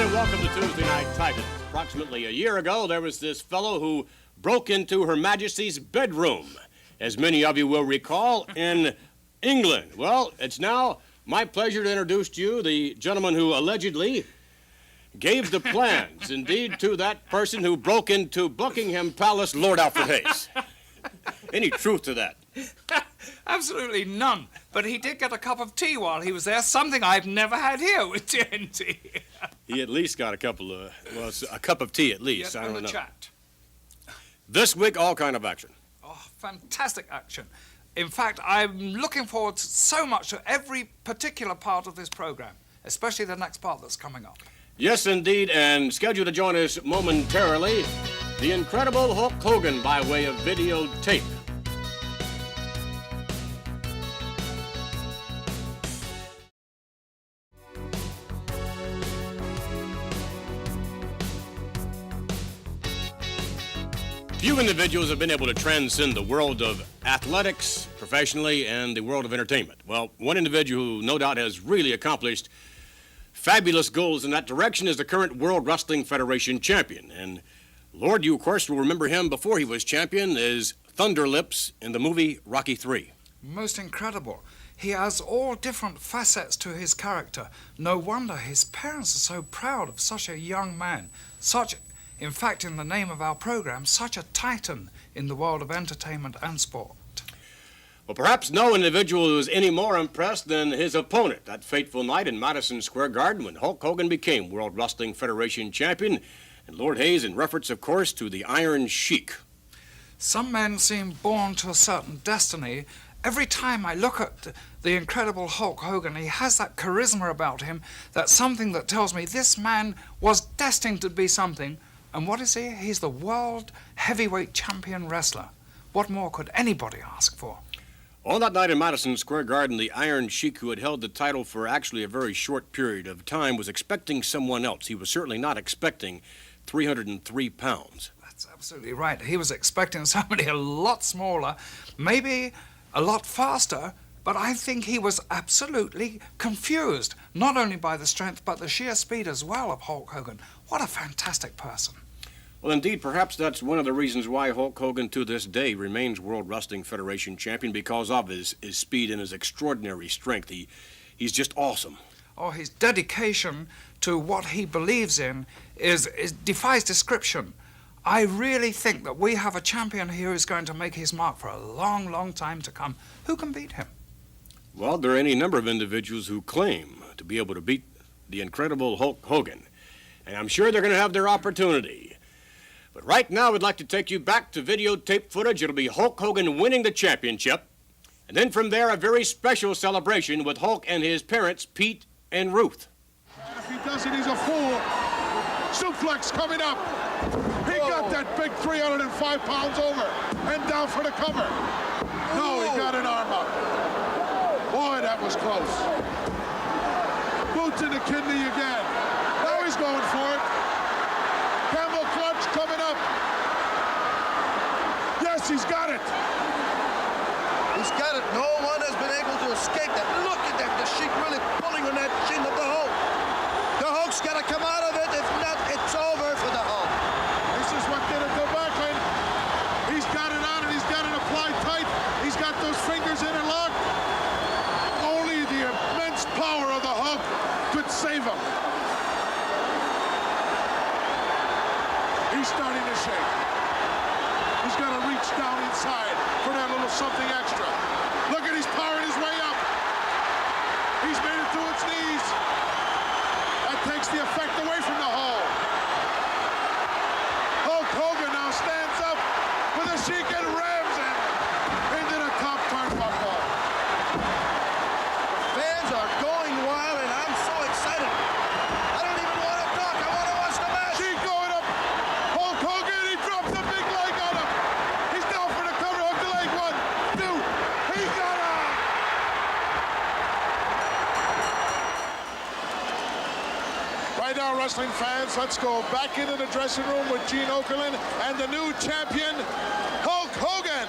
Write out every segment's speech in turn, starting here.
everyone, and welcome to Tuesday Night Titans. Approximately a year ago, there was this fellow who broke into Her Majesty's bedroom, as many of you will recall, in England. Well, it's now my pleasure to introduce to you the gentleman who allegedly gave the plans, indeed, to that person who broke into Buckingham Palace, Lord Alfred Hayes. Any truth to that? Absolutely none. But he did get a cup of tea while he was there, something I've never had here with TNT. He at least got a couple of, well, a cup of tea at least. Yes, I don't and know. a chat. This week, all kind of action. Oh, fantastic action. In fact, I'm looking forward so much to every particular part of this program, especially the next part that's coming up. Yes, indeed, and scheduled to join us momentarily, the incredible Hulk Hogan by way of videotape. Few individuals have been able to transcend the world of athletics professionally and the world of entertainment. Well, one individual who no doubt has really accomplished fabulous goals in that direction is the current World Wrestling Federation champion. And Lord, you of course will remember him before he was champion as Thunder Lips in the movie Rocky III. Most incredible. He has all different facets to his character. No wonder his parents are so proud of such a young man. In fact, in the name of our program, such a titan in the world of entertainment and sport. Well, perhaps no individual was any more impressed than his opponent that fateful night in Madison Square Garden when Hulk Hogan became World Wrestling Federation champion, and Lord Hayes in reference, of course, to the Iron Sheik. Some men seem born to a certain destiny. Every time I look at the incredible Hulk Hogan, he has that charisma about him, that's something that tells me this man was destined to be something. And what is he? He's the world heavyweight champion wrestler. What more could anybody ask for? On that night in Madison Square Garden, the Iron Sheik, who had held the title for actually a very short period of time, was expecting someone else. He was certainly not expecting 303 pounds. That's absolutely right. He was expecting somebody a lot smaller, maybe a lot faster, but I think he was absolutely confused, not only by the strength, but the sheer speed as well of Hulk Hogan. What a fantastic person. Well, indeed, perhaps that's one of the reasons why Hulk Hogan to this day remains World Wrestling Federation champion, because of his speed and his extraordinary strength. He's just awesome. Oh, his dedication to what he believes in defies description. I really think that we have a champion here who's going to make his mark for a long, long time to come. Who can beat him? Well, there are any number of individuals who claim to be able to beat the incredible Hulk Hogan, and I'm sure they're going to have their opportunity. But right now, I'd like to take you back to videotape footage. It'll be Hulk Hogan winning the championship, and then from there, a very special celebration with Hulk and his parents, Pete and Ruth. If he does it, he's a fool. Suplex coming up. He got that big 305 pounds over and down for the cover. No, he got an arm up. Boy, that was close. Boot to the kidney again. Now he's going for it. Camel clutch coming up. Yes, he's got it. He's got it. No one has been able to escape that. Look at that. The Sheik really pulling on that chin of the Hulk. The Hulk's got to come out of it. If not, it's over for the Hulk. This is what did it go back in. He's got it on and he's got it applied tight. He's got those fingers interlocked. Only the immense power of the Hulk could save him. He's starting to shake. He's got to reach down inside for that little something extra. Look at, he's powering his way up. He's made it to its knees. That takes the effect away from the Hulk. Hulk Hogan now stands up with a Sheik and rams him into the top turnbuckle. Fans are going wild, and I'm so excited. I don't even want to talk. I want to watch the match. Sheik going up. Hulk Hogan, he dropped the big leg on him. He's down for the cover. Hook the leg. 1, 2. He got him. Right now, wrestling fans, let's go back into the dressing room with Gene Okerlund and the new champion, Hulk Hogan.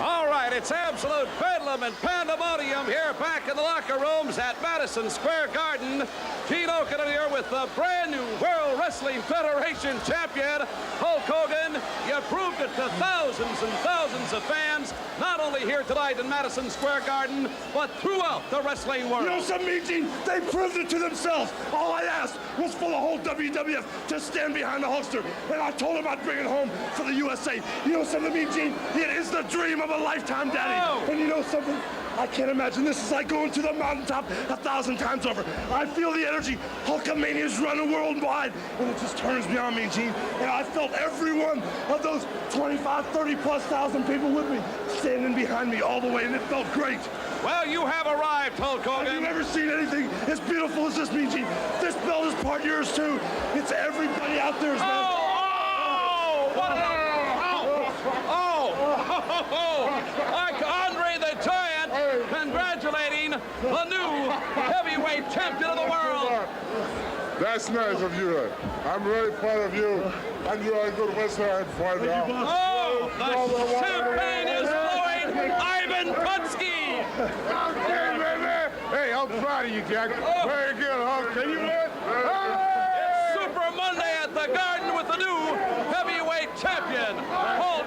All right, it's absolute bedlam. bedlam and pandemonium here back in the locker rooms at Madison Square Garden. Gene Okerlund here with the brand new World Wrestling Federation champion, Hulk Hogan. You proved it to thousands and thousands of fans, not only here tonight in Madison Square Garden, but throughout the wrestling world. You know something, Gene? They proved it to themselves. All I asked was for the whole WWF to stand behind the Hulkster, and I told them I'd bring it home for the USA. You know something, Gene? It is the dream of a lifetime, Daddy. Oh. And you know something? I can't imagine. This is like going to the mountaintop 1,000 times over. I feel the energy. Hulkamania's running worldwide, and it just turns me on, Gene. And I felt every one of those 25, 30-plus thousand people with me standing behind me all the way, and it felt great. Well, you have arrived, Hulk Hogan. Have you ever seen anything as beautiful as this, Gene? This belt is part yours, too. It's everybody out there's, man. What like Andre the Giant congratulating the new heavyweight champion of the world. That's nice of you. I'm really proud of you. And you are a good wrestler and fighter. Oh, the champagne is flowing. Ivan Putski. Okay, baby. Hey, I'm proud of you, Jack. Very good, Hulk. Can you win? It's Super Monday at the Garden with the new heavyweight champion, Hulk.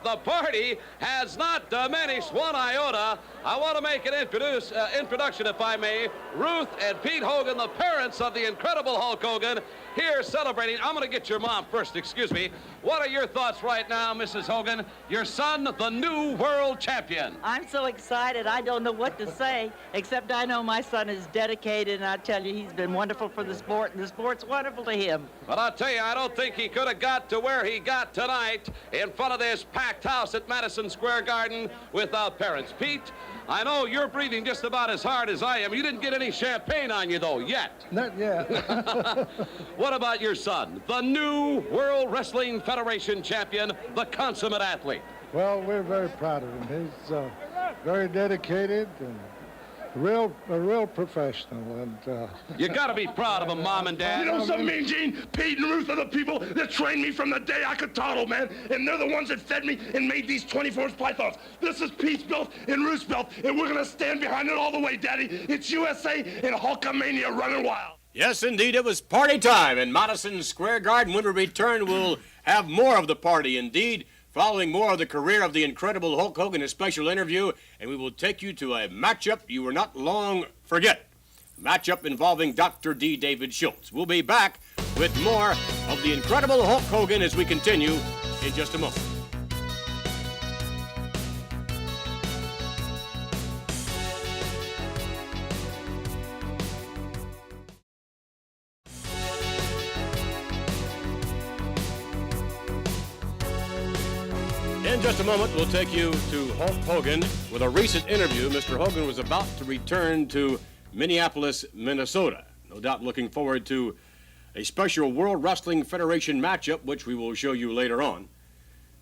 The party has not diminished one iota. I want to make an introduction, if I may. Ruth and Pete Hogan, the parents of the incredible Hulk Hogan, here celebrating. I'm going to get your mom first, excuse me. What are your thoughts right now, Mrs. Hogan? Your son, the new world champion. I'm so excited, I don't know what to say, except I know my son is dedicated, and I tell you, he's been wonderful for the sport, and the sport's wonderful to him. But I'll tell you, I don't think he could have got to where he got tonight in front of this packed house at Madison Square Garden without parents. Pete, I know you're breathing just about as hard as I am. You didn't get any champagne on you, though, yet. Not yet. What about your son, the new World Wrestling Federation champion, the consummate athlete? Well, we're very proud of him. He's very dedicated and a real professional. And You got to be proud of him, Mom and Dad. You know something, Gene? Pete and Ruth are the people that trained me from the day I could toddle, man. And they're the ones that fed me and made these 24-inch pythons. This is Pete's belt and Ruth's belt, and we're going to stand behind it all the way, Daddy. It's USA and Hulkamania running wild. Yes, indeed, it was party time in Madison Square Garden. When we return, we'll have more of the party, indeed, following more of the career of the incredible Hulk Hogan, a special interview, and we will take you to a matchup you will not long forget. A matchup involving Dr. D. David Schultz. We'll be back with more of the incredible Hulk Hogan as we continue in just a moment. In just a moment, we'll take you to Hulk Hogan with a recent interview. Mr. Hogan was about to return to Minneapolis, Minnesota. No doubt looking forward to a special World Wrestling Federation matchup, which we will show you later on.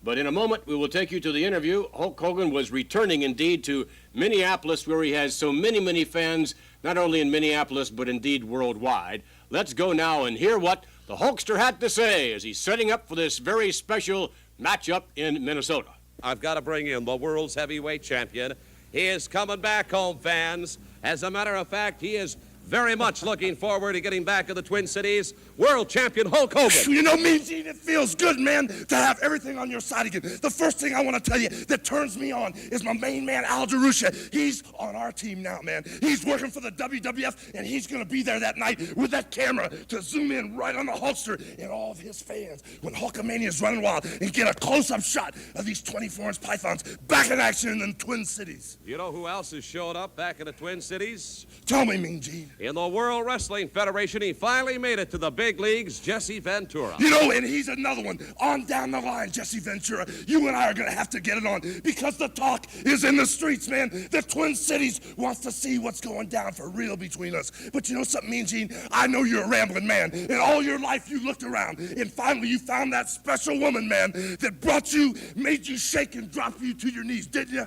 But in a moment, we will take you to the interview. Hulk Hogan was returning indeed to Minneapolis, where he has so many, many fans, not only in Minneapolis, but indeed worldwide. Let's go now and hear what the Hulkster had to say as he's setting up for this very special matchup in Minnesota. I've got to bring in the world's heavyweight champion. He is coming back home, fans. As a matter of fact, he is very much looking forward to getting back to the Twin Cities. World champion Hulk Hogan. You know me, Gene, it feels good, man, to have everything on your side again. The first thing I want to tell you that turns me on is my main man, Al Jarusha. He's on our team now, man. He's working for the WWF, and he's going to be there that night with that camera to zoom in right on the Hulkster and all of his fans when Hulkamania is running wild and get a close-up shot of these 24-inch pythons back in action in the Twin Cities. You know who else has showed up back in the Twin Cities? Tell me, Mean Gene. In the World Wrestling Federation, he finally made it to the big leagues, Jesse Ventura. You know, and he's another one. On down the line, Jesse Ventura. You and I are going to have to get it on because the talk is in the streets, man. The Twin Cities wants to see what's going down for real between us. But you know something, Mean Gene? I know you're a rambling man. And all your life you looked around. And finally you found that special woman, man, that brought you, made you shake and drop you to your knees, didn't you?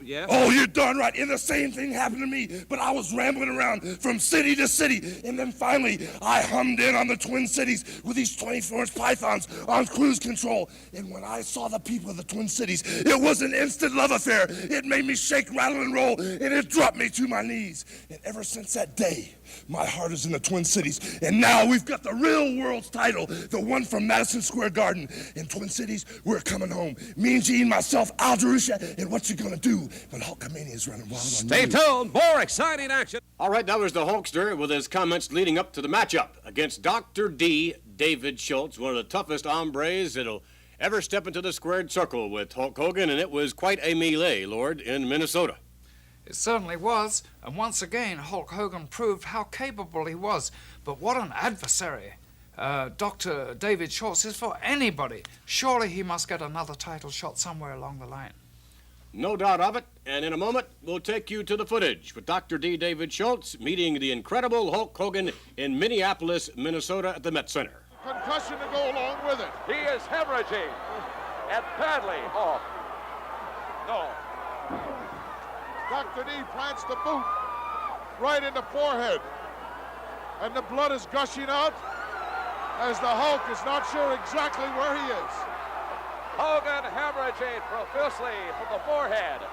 Yes? Oh, you're darn right. And the same thing happened to me. But I was rambling around from city to city. And then finally, I hummed in on the Twin Cities with these 24-inch pythons on cruise control. And when I saw the people of the Twin Cities, it was an instant love affair. It made me shake, rattle, and roll, and it dropped me to my knees. And ever since that day, my heart is in the Twin Cities. And now we've got the real world's title, the one from Madison Square Garden. In Twin Cities, we're coming home. Me and Gene, myself, Al Jarusha, and what you gonna do when Hulkamania is running wild on you? Stay tuned. More exciting action. All right, that was the Hulkster with his comments leading up to the matchup against Dr. D. David Schultz, one of the toughest hombres that'll ever step into the squared circle with Hulk Hogan, and it was quite a melee, Lord, in Minnesota. It certainly was, and once again Hulk Hogan proved how capable he was. But what an adversary Dr. David Schultz is for anybody. Surely he must get another title shot somewhere along the line. No doubt of it, and in a moment, we'll take you to the footage with Dr. D. David Schultz meeting the incredible Hulk Hogan in Minneapolis, Minnesota at the Met Center. Concussion to go along with it. He is hemorrhaging. And badly. Oh. No. Dr. D plants the boot right in the forehead. And the blood is gushing out as the Hulk is not sure exactly where he is. Hogan hemorrhaging profusely from the forehead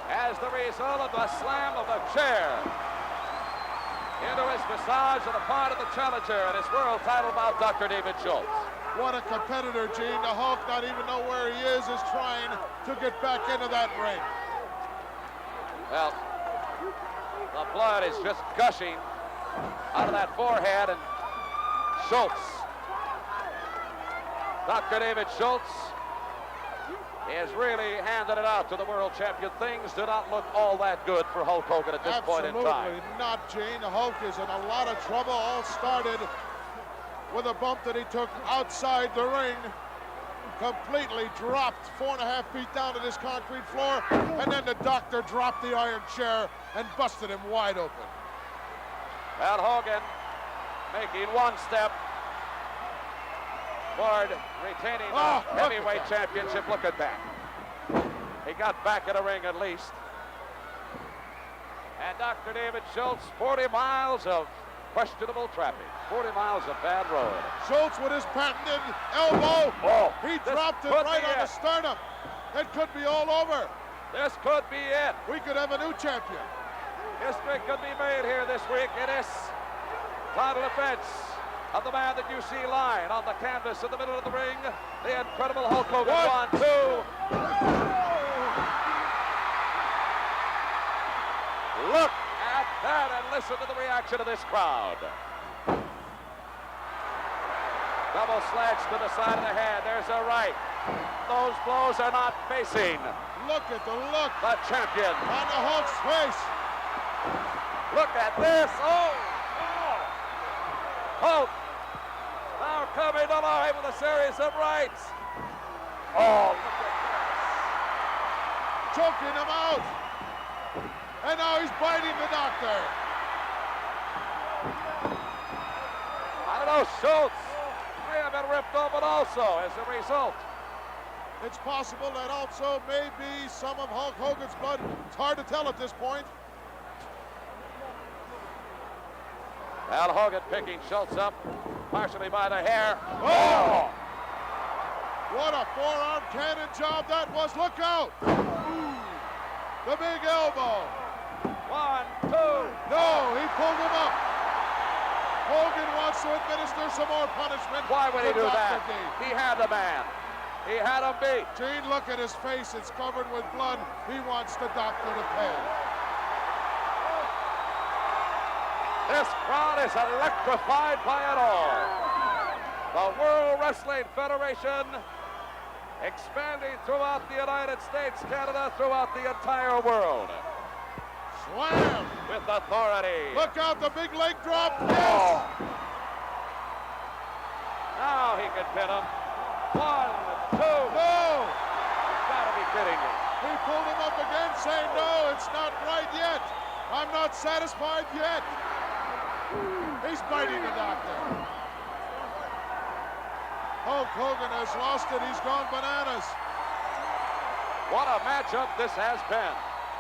as the result of the slam of a chair into his massage on the part of the challenger and his world title bout, Dr. David Schultz. What a competitor, Gene. The Hulk, not even know where he is trying to get back into that ring. Well, the blood is just gushing out of that forehead, and Schultz, Dr. David Schultz, is really handing it out to the world champion. Things do not look all that good for Hulk Hogan at this point in time. Absolutely not, Gene. The Hulk is in a lot of trouble. All started with a bump that he took outside the ring. Completely dropped 4.5 feet down to this concrete floor, and then the doctor dropped the iron chair and busted him wide open. Well, Hogan making one step toward retaining the heavyweight championship. Look at that. He got back in the ring at least. And Dr. David Schultz, 40 miles of questionable traffic, 40 miles of bad road. Schultz with his patented elbow. Oh, he dropped it right on the sternum. It could be all over. This could be it. We could have a new champion. History could be made here this week in this title defense of the man that you see lying on the canvas in the middle of the ring, the incredible Hulk Hogan. 1, 2. Look at that and listen to the reaction of this crowd. Double slash to the side of the head. There's a right. Those blows are not facing. Look at the look. The champion. On the Hulk's face. Look at this. Oh. Hulk now coming alive with a series of rights. Oh, look at this. Choking him out. And now he's biting the doctor. I don't know, Schultz may have been ripped open also as a result. It's possible that also may be some of Hulk Hogan's blood. It's hard to tell at this point. Al Hogan picking Schultz up, partially by the hair. Oh! What a forearm cannon job that was. Look out! The big elbow. 1, 2. No, he pulled him up. Hogan wants to administer some more punishment. Why would he to do Dr. that? D. He had the man. He had him beat. Gene, look at his face. It's covered with blood. He wants the doctor to pay. This crowd is electrified by it all. The World Wrestling Federation expanding throughout the United States, Canada, throughout the entire world. Slam! With authority. Look out, the big leg drop. Yes! Oh. Now he can pin him. 1, 2. No! You've got to be kidding me. He pulled him up again, saying, no, it's not right yet. I'm not satisfied yet. He's biting the doctor. Hulk Hogan has lost it. He's gone bananas. What a matchup this has been.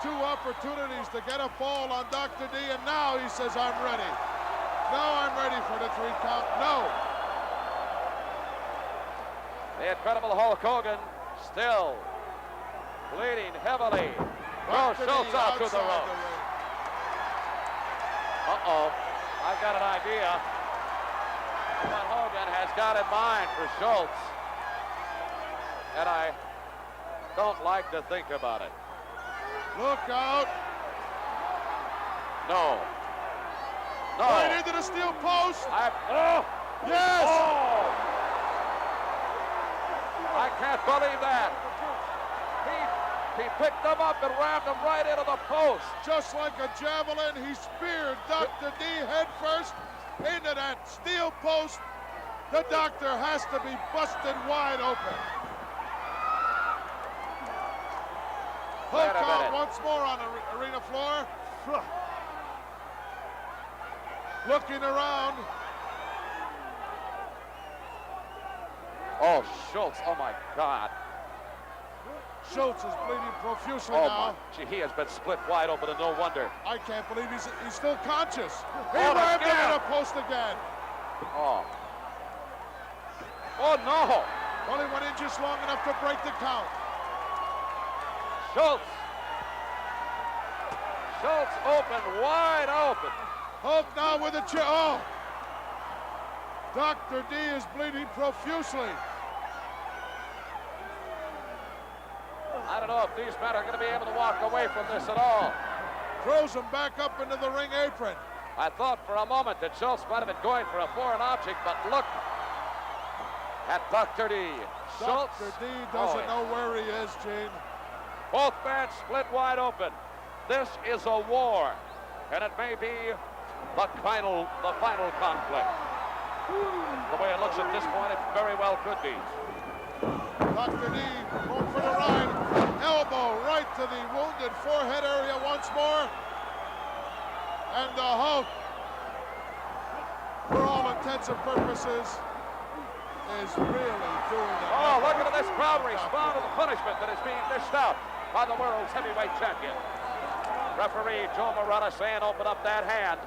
2 opportunities to get a fall on Dr. D, and now he says, I'm ready. Now I'm ready for the 3 count. No. The Incredible Hulk Hogan still bleeding heavily. Throws Schultz out to the rope. Uh-oh. I've got an idea what Hogan has got in mind for Schultz. And I don't like to think about it. Look out. No. No. Right into the steel post. Yes. Oh. I can't believe that. He picked them up and rammed them right into the post. Just like a javelin, he speared Dr. D head first into that steel post. The doctor has to be busted wide open. Hulk out once more on the arena floor. Looking around. Oh, Schultz, oh my God. Schultz is bleeding profusely Oh now. my, gee, he has been split wide open and no wonder. I can't believe he's still conscious. He Oh, rammed again. into the post again. Oh. Oh no. Only went in just long enough to break the count. Schultz. Schultz open, wide open. Hulk now with a chair. Oh! Dr. D is bleeding profusely. I don't know if these men are going to be able to walk away from this at all. Throws him back up into the ring apron. I thought for a moment that Schultz might have been going for a foreign object, but look at Dr. D. Schultz. Dr. D doesn't know where he is, Gene. Both men split wide open. This is a war, and it may be the final conflict. The way it looks at this point, it very well could be. Dr. D going for the ride. Elbow right to the wounded forehead area once more. And the Hulk, for all intents and purposes, is really doing it. Oh, look at this crowd respond to the punishment that is being dished out by the world's heavyweight champion. Referee Joe Morata saying open up that hand.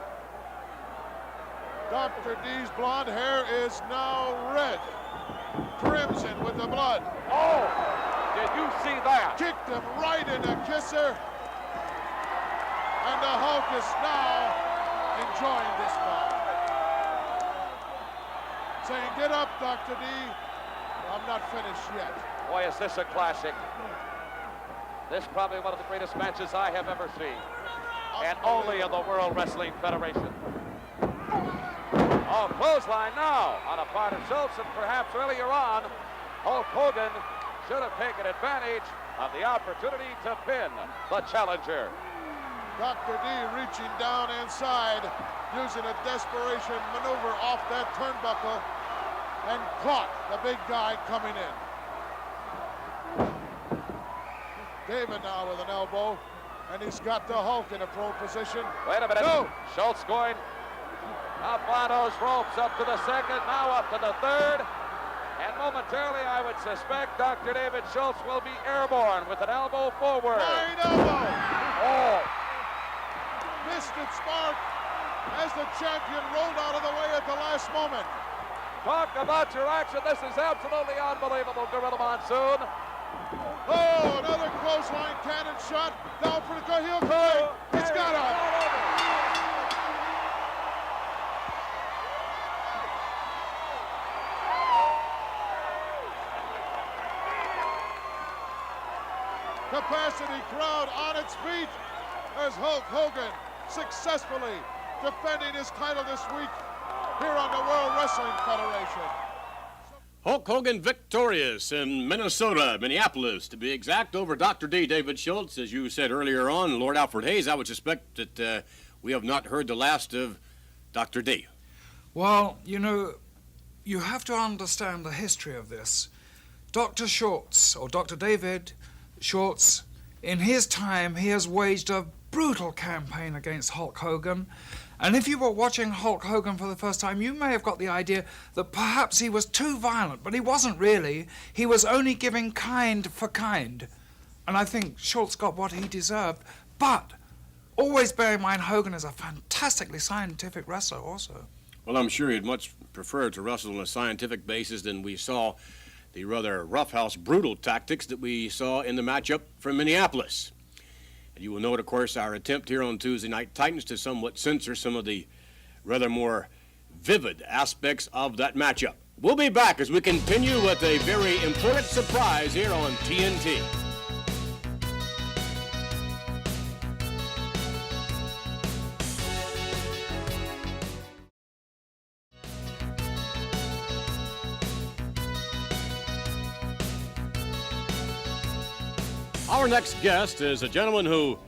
Dr. D's blonde hair is now red, crimson with the blood. Oh, did you see that? Kicked him right in the kisser. And the Hulk is now enjoying this fight. Saying, get up, Dr. D. I'm not finished yet. Boy, is this a classic. This is probably one of the greatest matches I have ever seen. And only in the World Wrestling Federation. Oh, clothesline now on a part of Schultz, and perhaps earlier on, Hulk Hogan should have taken advantage of the opportunity to pin the challenger. Dr. D reaching down inside, using a desperation maneuver off that turnbuckle, and caught the big guy coming in. David now with an elbow, and he's got the Hulk in a prone position. Wait a minute. No. Schultz going up on those ropes, up to the second, now up to the third. And momentarily, I would suspect Dr. David Schultz will be airborne with an elbow forward. Flying elbow. Oh, Missed it spark as the champion rolled out of the way at the last moment. talk about your action. This is absolutely unbelievable, Gorilla Monsoon. Oh, another clothesline cannon shot. Down for the heel kick. He's got it. Capacity crowd on its feet as Hulk Hogan successfully defending his title this week here on the World Wrestling Federation. Hulk Hogan victorious in Minneapolis, to be exact, over Dr. D. David Schultz. As you said earlier on, Lord Alfred Hayes, I would suspect that we have not heard the last of Dr. D. Well, you know, you have to understand the history of this. Dr. Schultz, or Dr. David Schultz, in his time, he has waged a brutal campaign against Hulk Hogan. And if you were watching Hulk Hogan for the first time, you may have got the idea that perhaps he was too violent, but he wasn't really. He was only giving kind for kind. And I think Schultz got what he deserved But always bear in mind Hogan is a fantastically scientific wrestler also. Well, I'm sure he'd much prefer to wrestle on a scientific basis than we saw the rather roughhouse, brutal tactics that we saw in the matchup from Minneapolis. And you will note, of course, our attempt here on Tuesday Night Titans to somewhat censor some of the rather more vivid aspects of that matchup. We'll be back as we continue with a very important surprise here on TNT. Our next guest is a gentleman who,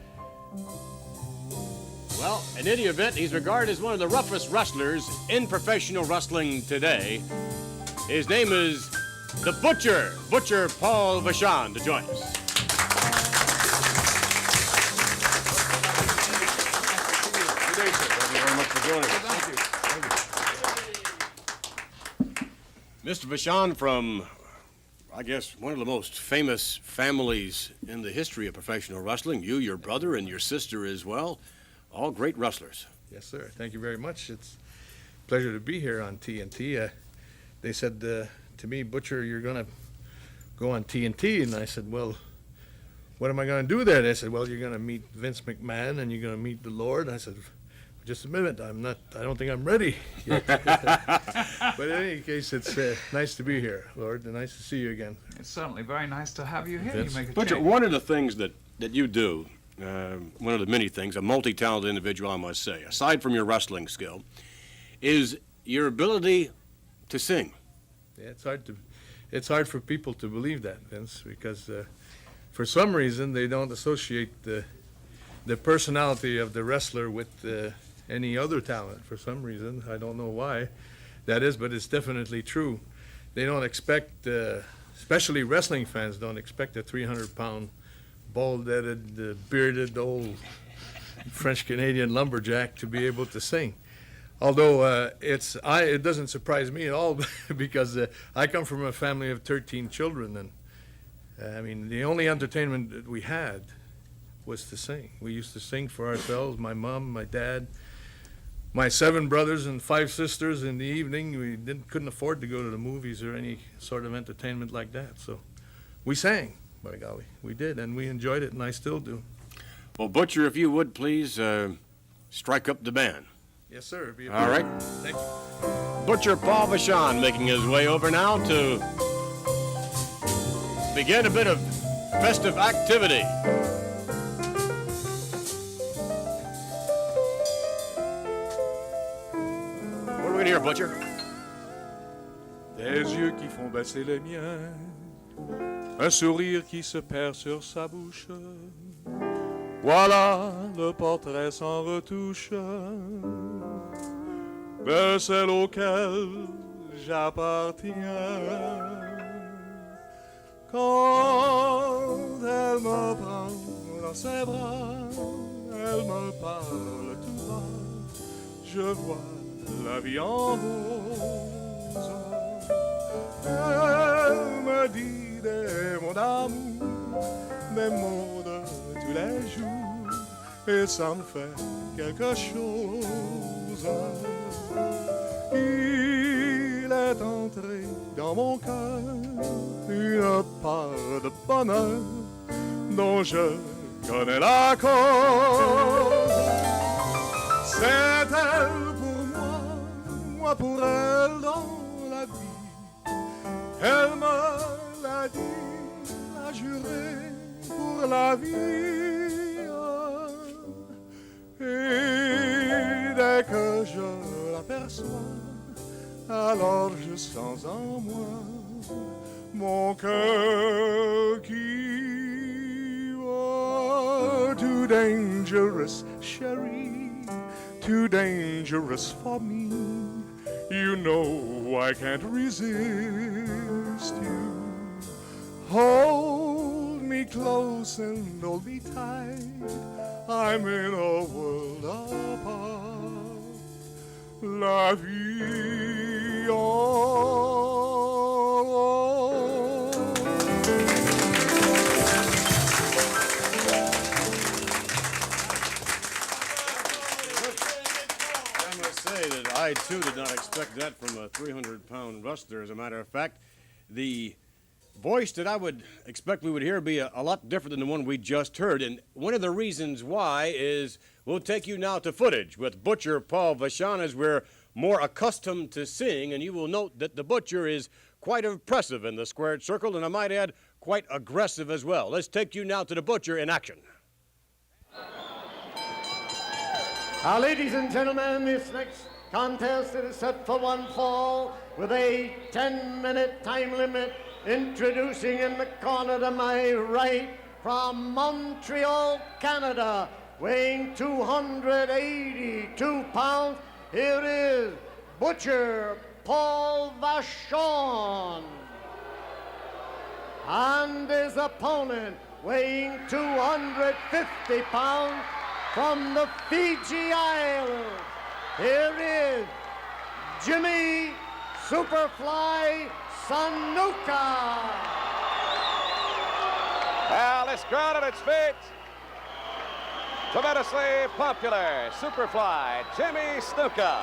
well, in any event, he's regarded as one of the roughest wrestlers in professional wrestling today. His name is the Butcher, Butcher Paul Vachon, to join us. Good day, sir. Thank you very much for joining us. Thank you. Mr. Vachon, from, I guess, one of the most famous families in the history of professional wrestling. You, your brother, and your sister as well. All great wrestlers. Yes, sir. Thank you very much. It's a pleasure to be here on TNT. They said to me, Butcher, you're going to go on TNT. And I said, well, what am I going to do there? They said, well, you're going to meet Vince McMahon and you're going to meet the Lord. I said, just a minute. I don't think I'm ready yet. But in any case, it's nice to be here, Lord, and nice to see you again. It's certainly very nice to have you here. Vince. You make a Butcher, change. one of the things that you do, one of the many things, a multi-talented individual, I must say, aside from your wrestling skill, is your ability to sing. Yeah, it's hard for people to believe that, Vince, because for some reason they don't associate the personality of the wrestler with any other talent. For some reason, I don't know why that is, but it's definitely true. They don't expect, especially wrestling fans, don't expect a 300-pound, bald-headed, bearded old French-Canadian lumberjack to be able to sing. Although it doesn't surprise me at all because I come from a family of 13 children, and I mean the only entertainment that we had was to sing. We used to sing for ourselves. My mom, my dad, my 7 brothers and 5 sisters. In the evening, we couldn't afford to go to the movies or any sort of entertainment like that, so we sang. By golly, we did, and we enjoyed it, and I still do. Well, Butcher, if you would please strike up the band. Yes, sir. All right. Thank you. Butcher Paul Vachon making his way over now to begin a bit of festive activity. What are we going to hear, Butcher? Des yeux qui font baisser les miens, un sourire qui se perd sur sa bouche. Voilà le portrait sans retouche de celle auquel j'appartiens. Quand elle me prend dans ses bras, elle me parle tout bas, je vois la vie en rose. Elle me dit des mots d'amour, des mots de tous les jours, et ça me fait quelque chose. Il est entré dans mon cœur une part de bonheur dont je connais la cause. C'est elle pour moi, moi pour elle dans la vie. Elle me l'a dit, l'a juré pour la vie. Et dès que je l'aperçois, alors je sens en moi mon cœur qui va. Too dangerous, chérie, too dangerous for me. You know I can't resist you. Hold me close and hold me tight. I'm in a world apart. La vie en say that I, too, did not expect that from a 300-pound wrestler. As a matter of fact, the voice that I would expect we would hear be a lot different than the one we just heard. And one of the reasons why is we'll take you now to footage with Butcher Paul Vachon, as we're more accustomed to seeing. And you will note that the Butcher is quite impressive in the squared circle, and I might add, quite aggressive as well. Let's take you now to the Butcher in action. Ladies and gentlemen, this next contest is set for one fall with a 10-minute time limit. Introducing in the corner to my right from Montreal, Canada, weighing 282 pounds, here is Butcher Paul Vachon. And his opponent, weighing 250 pounds, from the Fiji Islands, here is Jimmy Superfly Snuka. Well, this crowd at its feet, tremendously popular Superfly Jimmy Snuka.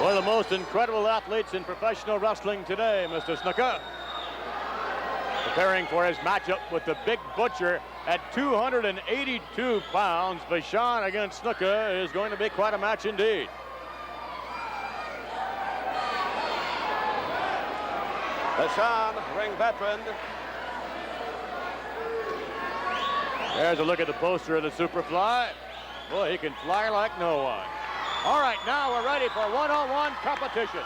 One of the most incredible athletes in professional wrestling today, Mr. Snuka. Preparing for his matchup with the Big Butcher at 282 pounds. Vachon against Snuka is going to be quite a match indeed. Vachon, ring veteran. There's a look at the poster of the Superfly. Boy, he can fly like no one. All right, now we're ready for one-on-one competition.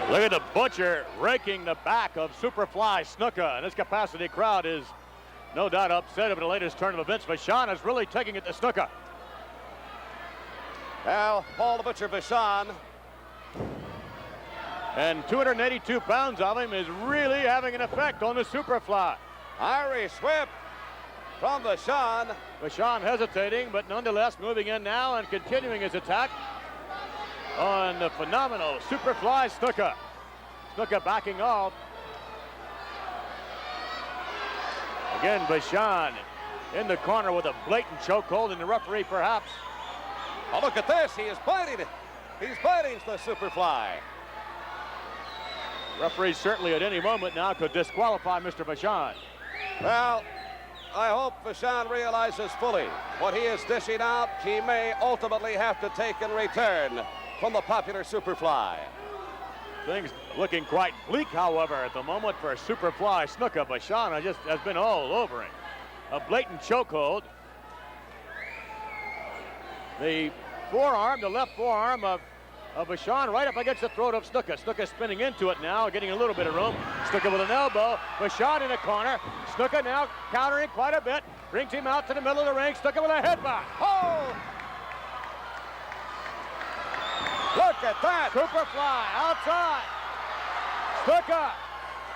Look at the Butcher raking the back of Superfly Snuka, and this capacity crowd is no doubt upset over the latest turn of events. Vachon is really taking it to Snuka. Well, Paul the Butcher Vachon. And 282 pounds of him is really having an effect on the Superfly. Irish whip from Vachon. Vachon hesitating, but nonetheless moving in now and continuing his attack on the phenomenal Superfly Snuka. Snuka backing off. Again, Vachon in the corner with a blatant chokehold, and the referee perhaps. Oh, look at this. He is biting it. He's biting the Superfly. Referee certainly at any moment now could disqualify Mr. Vachon. Well, I hope Vachon realizes fully what he is dishing out. He may ultimately have to take in return from the popular Superfly. Things looking quite bleak, however, at the moment for Superfly Snuka. Vachon just has been all over him. A blatant chokehold. The forearm, the left forearm of Vachon right up against the throat of Snuka. Snuka spinning into it now, getting a little bit of room. Snuka with an elbow. Vachon in the corner. Snuka now countering quite a bit. Brings him out to the middle of the ring. Snuka with a headbutt. Oh! Look at that! Superfly outside. Snuka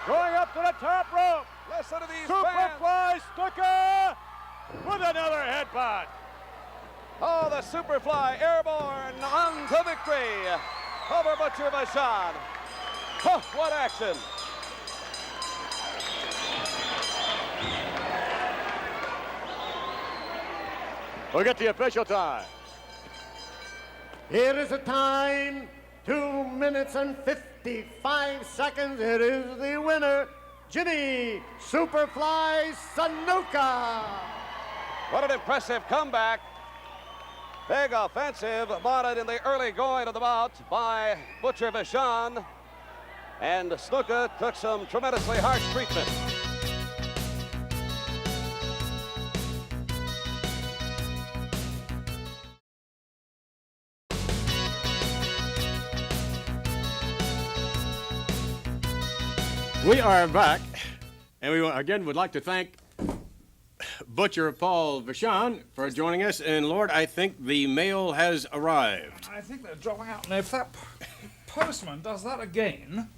going up to the top rope. Listen to these Superfly Snuka with another headbutt. Oh, the Superfly airborne on to victory over Butcher Vachon. Oh, what action! We'll get the official time. Here is the time, 2 minutes and 55 seconds. It is the winner, Jimmy Superfly Snuka. What an impressive comeback. Big offensive mounted in the early going of the bout by Butcher Vachon. And Snuka took some tremendously harsh treatment. We are back, and we again would like to thank Butcher Paul Vachon for joining us. And Lord, I think the mail has arrived. I think they're dropping out. And if that postman does that again,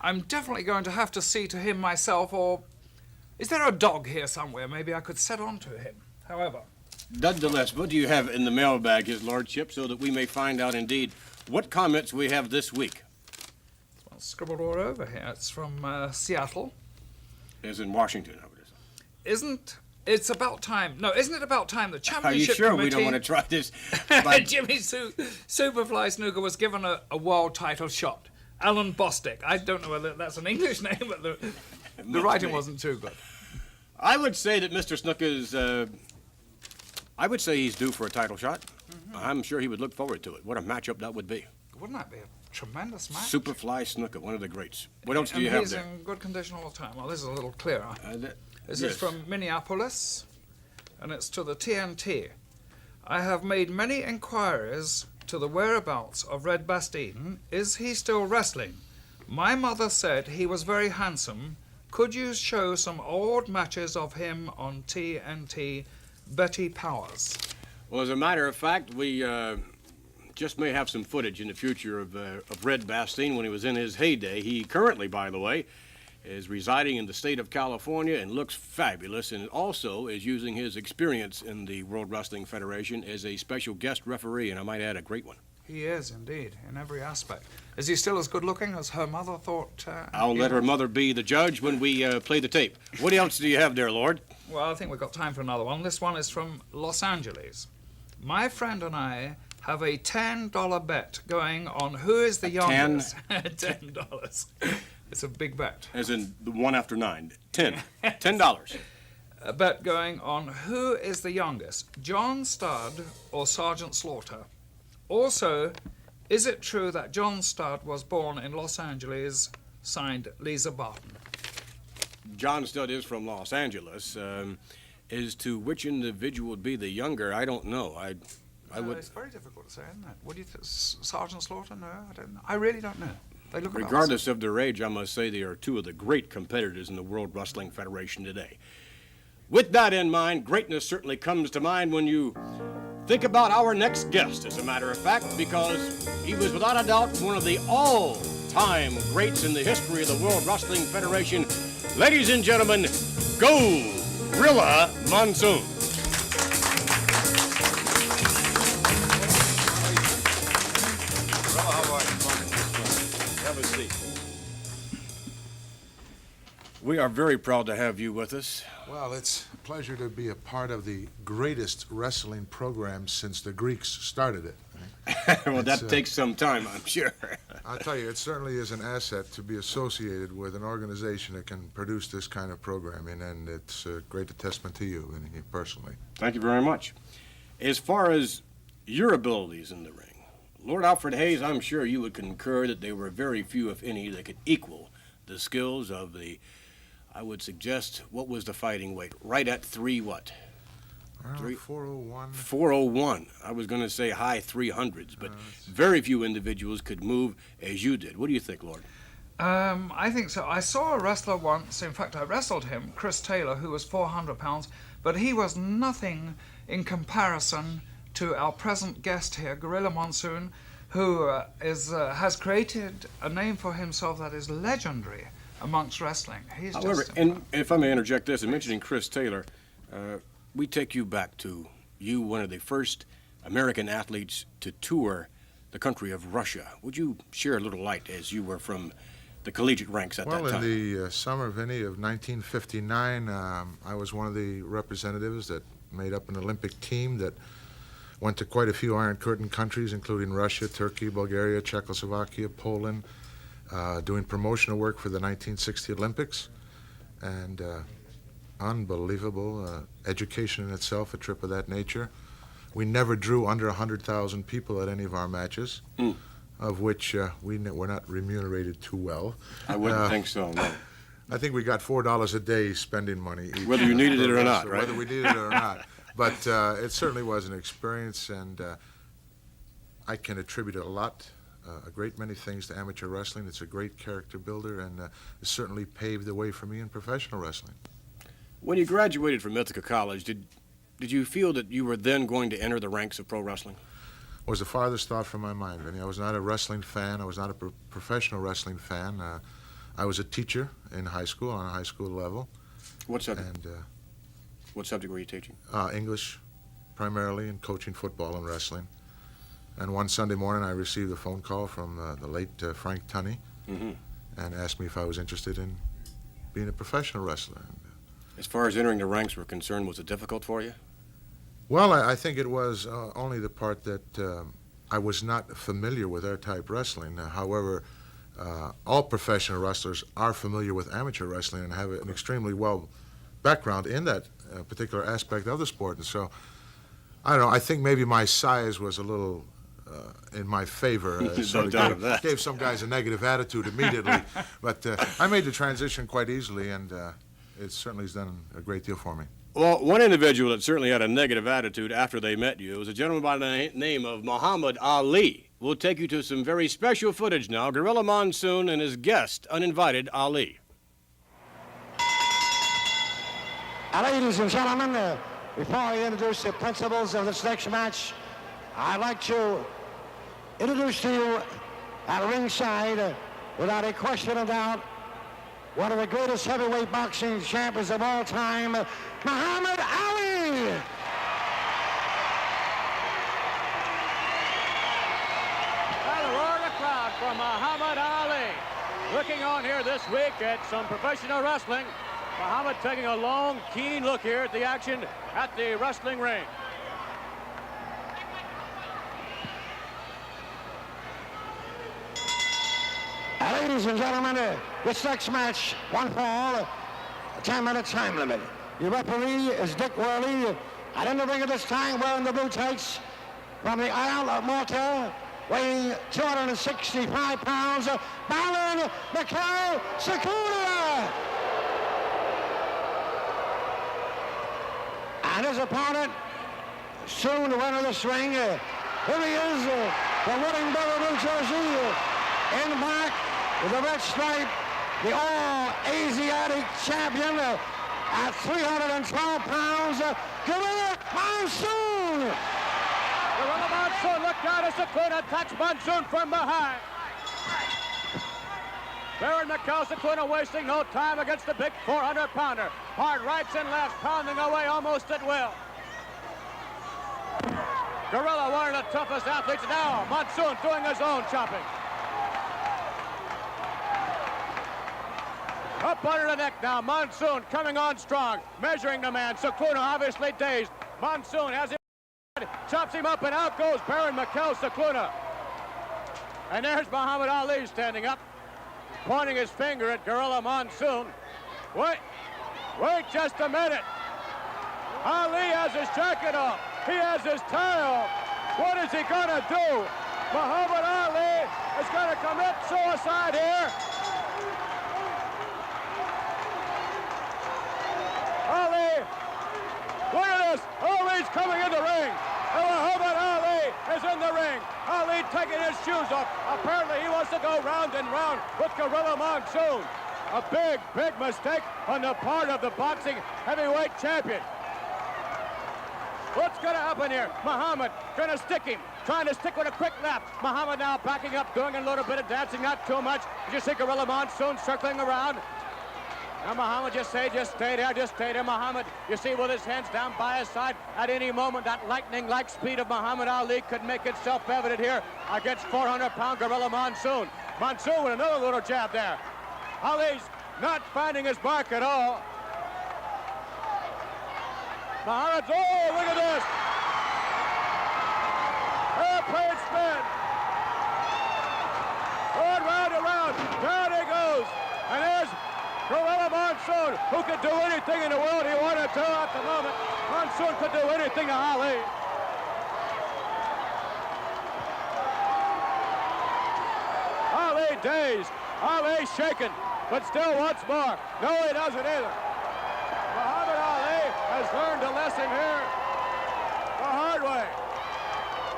I'm definitely going to have to see to him myself, or is there a dog here somewhere? Maybe I could set on to him. However, nonetheless, what do you have in the mailbag, His Lordship, so that we may find out indeed what comments we have this week? well, scribbled all over here. It's from Seattle. As in Washington, I would assume. Isn't it about time the Are you championship sure committee... we don't want to try this? Jimmy Superfly Snooker was given a world title shot. Alan Bostic. I don't know whether that's an English name, but the writing wasn't too good. I would say that Mr. Snooker's, I would say he's due for a title shot. Mm-hmm. I'm sure he would look forward to it. What a matchup that would be. Wouldn't that be a tremendous match? Superfly Snooker, one of the greats. What else do you have there? He's in good condition all the time. Well, this is a little clearer. This yes. is from Minneapolis, and it's to the TNT. I have made many inquiries to the whereabouts of Red Bastien. Is he still wrestling? My mother said he was very handsome. Could you show some old matches of him on TNT? Betty Powers. Well, as a matter of fact, we just may have some footage in the future of Red Bastien when he was in his heyday. He currently, by the way, is residing in the state of California and looks fabulous, and also is using his experience in the World Wrestling Federation as a special guest referee, and I might add a great one. He is, indeed, in every aspect. Is he still as good-looking as her mother thought? I'll let her mother be the judge when we play the tape. What else do you have there, Lord? Well, I think we've got time for another one. This one is from Los Angeles. My friend and I have a $10 bet going on who is the youngest. $10. It's a big bet. As in the one after 9. $10. A bet going on who is the youngest, John Studd or Sergeant Slaughter. Also, is it true that John Studd was born in Los Angeles, signed Lisa Barton? John Studd is from Los Angeles. As to which individual would be the younger, I don't know. I would. It's very difficult to say, isn't it? What do you think? Sergeant Slaughter? No, I don't know. I really don't know. They look about Regardless of their age, I must say they are two of the great competitors in the World Wrestling Federation today. With that in mind, greatness certainly comes to mind when you think about our next guest, as a matter of fact, because he was without a doubt one of the all-time greats in the history of the World Wrestling Federation. Ladies and gentlemen, Gorilla Monsoon. Have a seat. We are very proud to have you with us. Well, it's a pleasure to be a part of the greatest wrestling program since the Greeks started it. Well, that takes some time, I'm sure. I'll tell you, it certainly is an asset to be associated with an organization that can produce this kind of programming, and it's a great testament to you personally. Thank you very much. As far as your abilities in the ring, Lord Alfred Hayes, I'm sure you would concur that there were very few, if any, that could equal the skills of the, I would suggest, what was the fighting weight? Right at 3 what? 401. 401. I was going to say high 300s, but very few individuals could move as you did. What do you think, Lord? I think so. I saw a wrestler once, in fact, I wrestled him, Chris Taylor, who was 400 pounds, but he was nothing in comparison to our present guest here, Gorilla Monsoon, who has created a name for himself that is legendary amongst wrestling. He's However, and if I may interject this, in mentioning Chris Taylor, we take you back to you, one of the first American athletes to tour the country of Russia. Would you share a little light as you were from the collegiate ranks at that time? Well, in the summer, Vinny, of 1959, I was one of the representatives that made up an Olympic team that went to quite a few Iron Curtain countries, including Russia, Turkey, Bulgaria, Czechoslovakia, Poland, doing promotional work for the 1960 Olympics. And unbelievable education in itself, a trip of that nature. We never drew under 100,000 people at any of our matches, of which we were not remunerated too well. I wouldn't think so, no. I think we got $4 a day spending money each. Whether you needed it or not, right? Whether we needed it or not. But it certainly was an experience, and I can attribute a lot a great many things to amateur wrestling. It's a great character builder, and it certainly paved the way for me in professional wrestling. When you graduated from Ithaca College, did you feel that you were then going to enter the ranks of pro wrestling? It was the farthest thought from my mind, Vinny. I was not a wrestling fan. I was not a professional wrestling fan. I was a teacher in high school, on a high school level. What subject? And what subject were you teaching? English, primarily, and coaching football and wrestling. And one Sunday morning, I received a phone call from the late Frank Tunney, and asked me if I was interested in being a professional wrestler. As far as entering the ranks were concerned, was it difficult for you? Well, I think it was only the part that I was not familiar with air-type wrestling. However, all professional wrestlers are familiar with amateur wrestling and have an extremely well background in that particular aspect of the sport. And so, I don't know, I think maybe my size was a little in my favor. No doubt of that. Gave some guys a negative attitude immediately. But I made the transition quite easily, and it certainly has done a great deal for me. Well, one individual that certainly had a negative attitude after they met you was a gentleman by the name of Muhammad Ali. We'll take you to some very special footage now. Gorilla Monsoon and his guest, uninvited Ali. Ladies and gentlemen, before I introduce the principals of this next match, I'd like to introduce to you at ringside, without a question of doubt, one of the greatest heavyweight boxing champions of all time, Muhammad Ali. Well, the roar of the crowd for Muhammad Ali. Looking on here this week at some professional wrestling. Muhammad taking a long, keen look here at the action at the wrestling ring. Ladies and gentlemen, this next match, one fall, a 10-minute time limit. Your referee is Dick Worley. And in the ring at this time, wearing the blue tights from the Isle of Malta, weighing 265 pounds, Baron Mikhail Sakura. And his opponent, soon to enter this ring, here he is, from Whittingborough, New Jersey, in black, with a red stripe, the all-Asiatic champion at 312 pounds, Gorilla Monsoon. Gorilla Monsoon looked out as Sakuna attacks Monsoon from behind. Baron Mikhail Sakuna wasting no time against the big 400-pounder. Hard rights and lefts, pounding away almost at will. Gorilla, one of the toughest athletes now. Monsoon doing his own chopping. Up under the neck now, Monsoon coming on strong, measuring the man. Sakuna obviously dazed. Monsoon has him, chops him up, and out goes Baron Mikhail Sakuna. And there's Muhammad Ali standing up, pointing his finger at Gorilla Monsoon. Wait just a minute. Ali has his jacket off. He has his tie off. What is he gonna do? Muhammad Ali is gonna commit suicide here. Ali, look at this. Ali's coming in the ring. And Muhammad Ali is in the ring. Ali taking his shoes off. Apparently he wants to go round and round with Gorilla Monsoon. A big, big mistake on the part of the boxing heavyweight champion. What's going to happen here? Muhammad going to stick him, trying to stick with a quick left. Muhammad now backing up, doing a little bit of dancing, not too much. You see Gorilla Monsoon circling around. Now Muhammad just stay there. Muhammad, you see, with his hands down by his side, at any moment that lightning-like speed of Muhammad Ali could make itself evident here against 400-pound Gorilla Monsoon. Monsoon with another little jab there. Ali's not finding his mark at all. Muhammad's, oh, look at this. Airplane spin. Round and round. Down he goes. And there's Gorilla Monsoon, who could do anything in the world he wanted to at the moment. Monsoon could do anything to Ali. Ali dazed. Ali shaken, but still once more. No, he doesn't either. Muhammad Ali has learned a lesson here the hard way.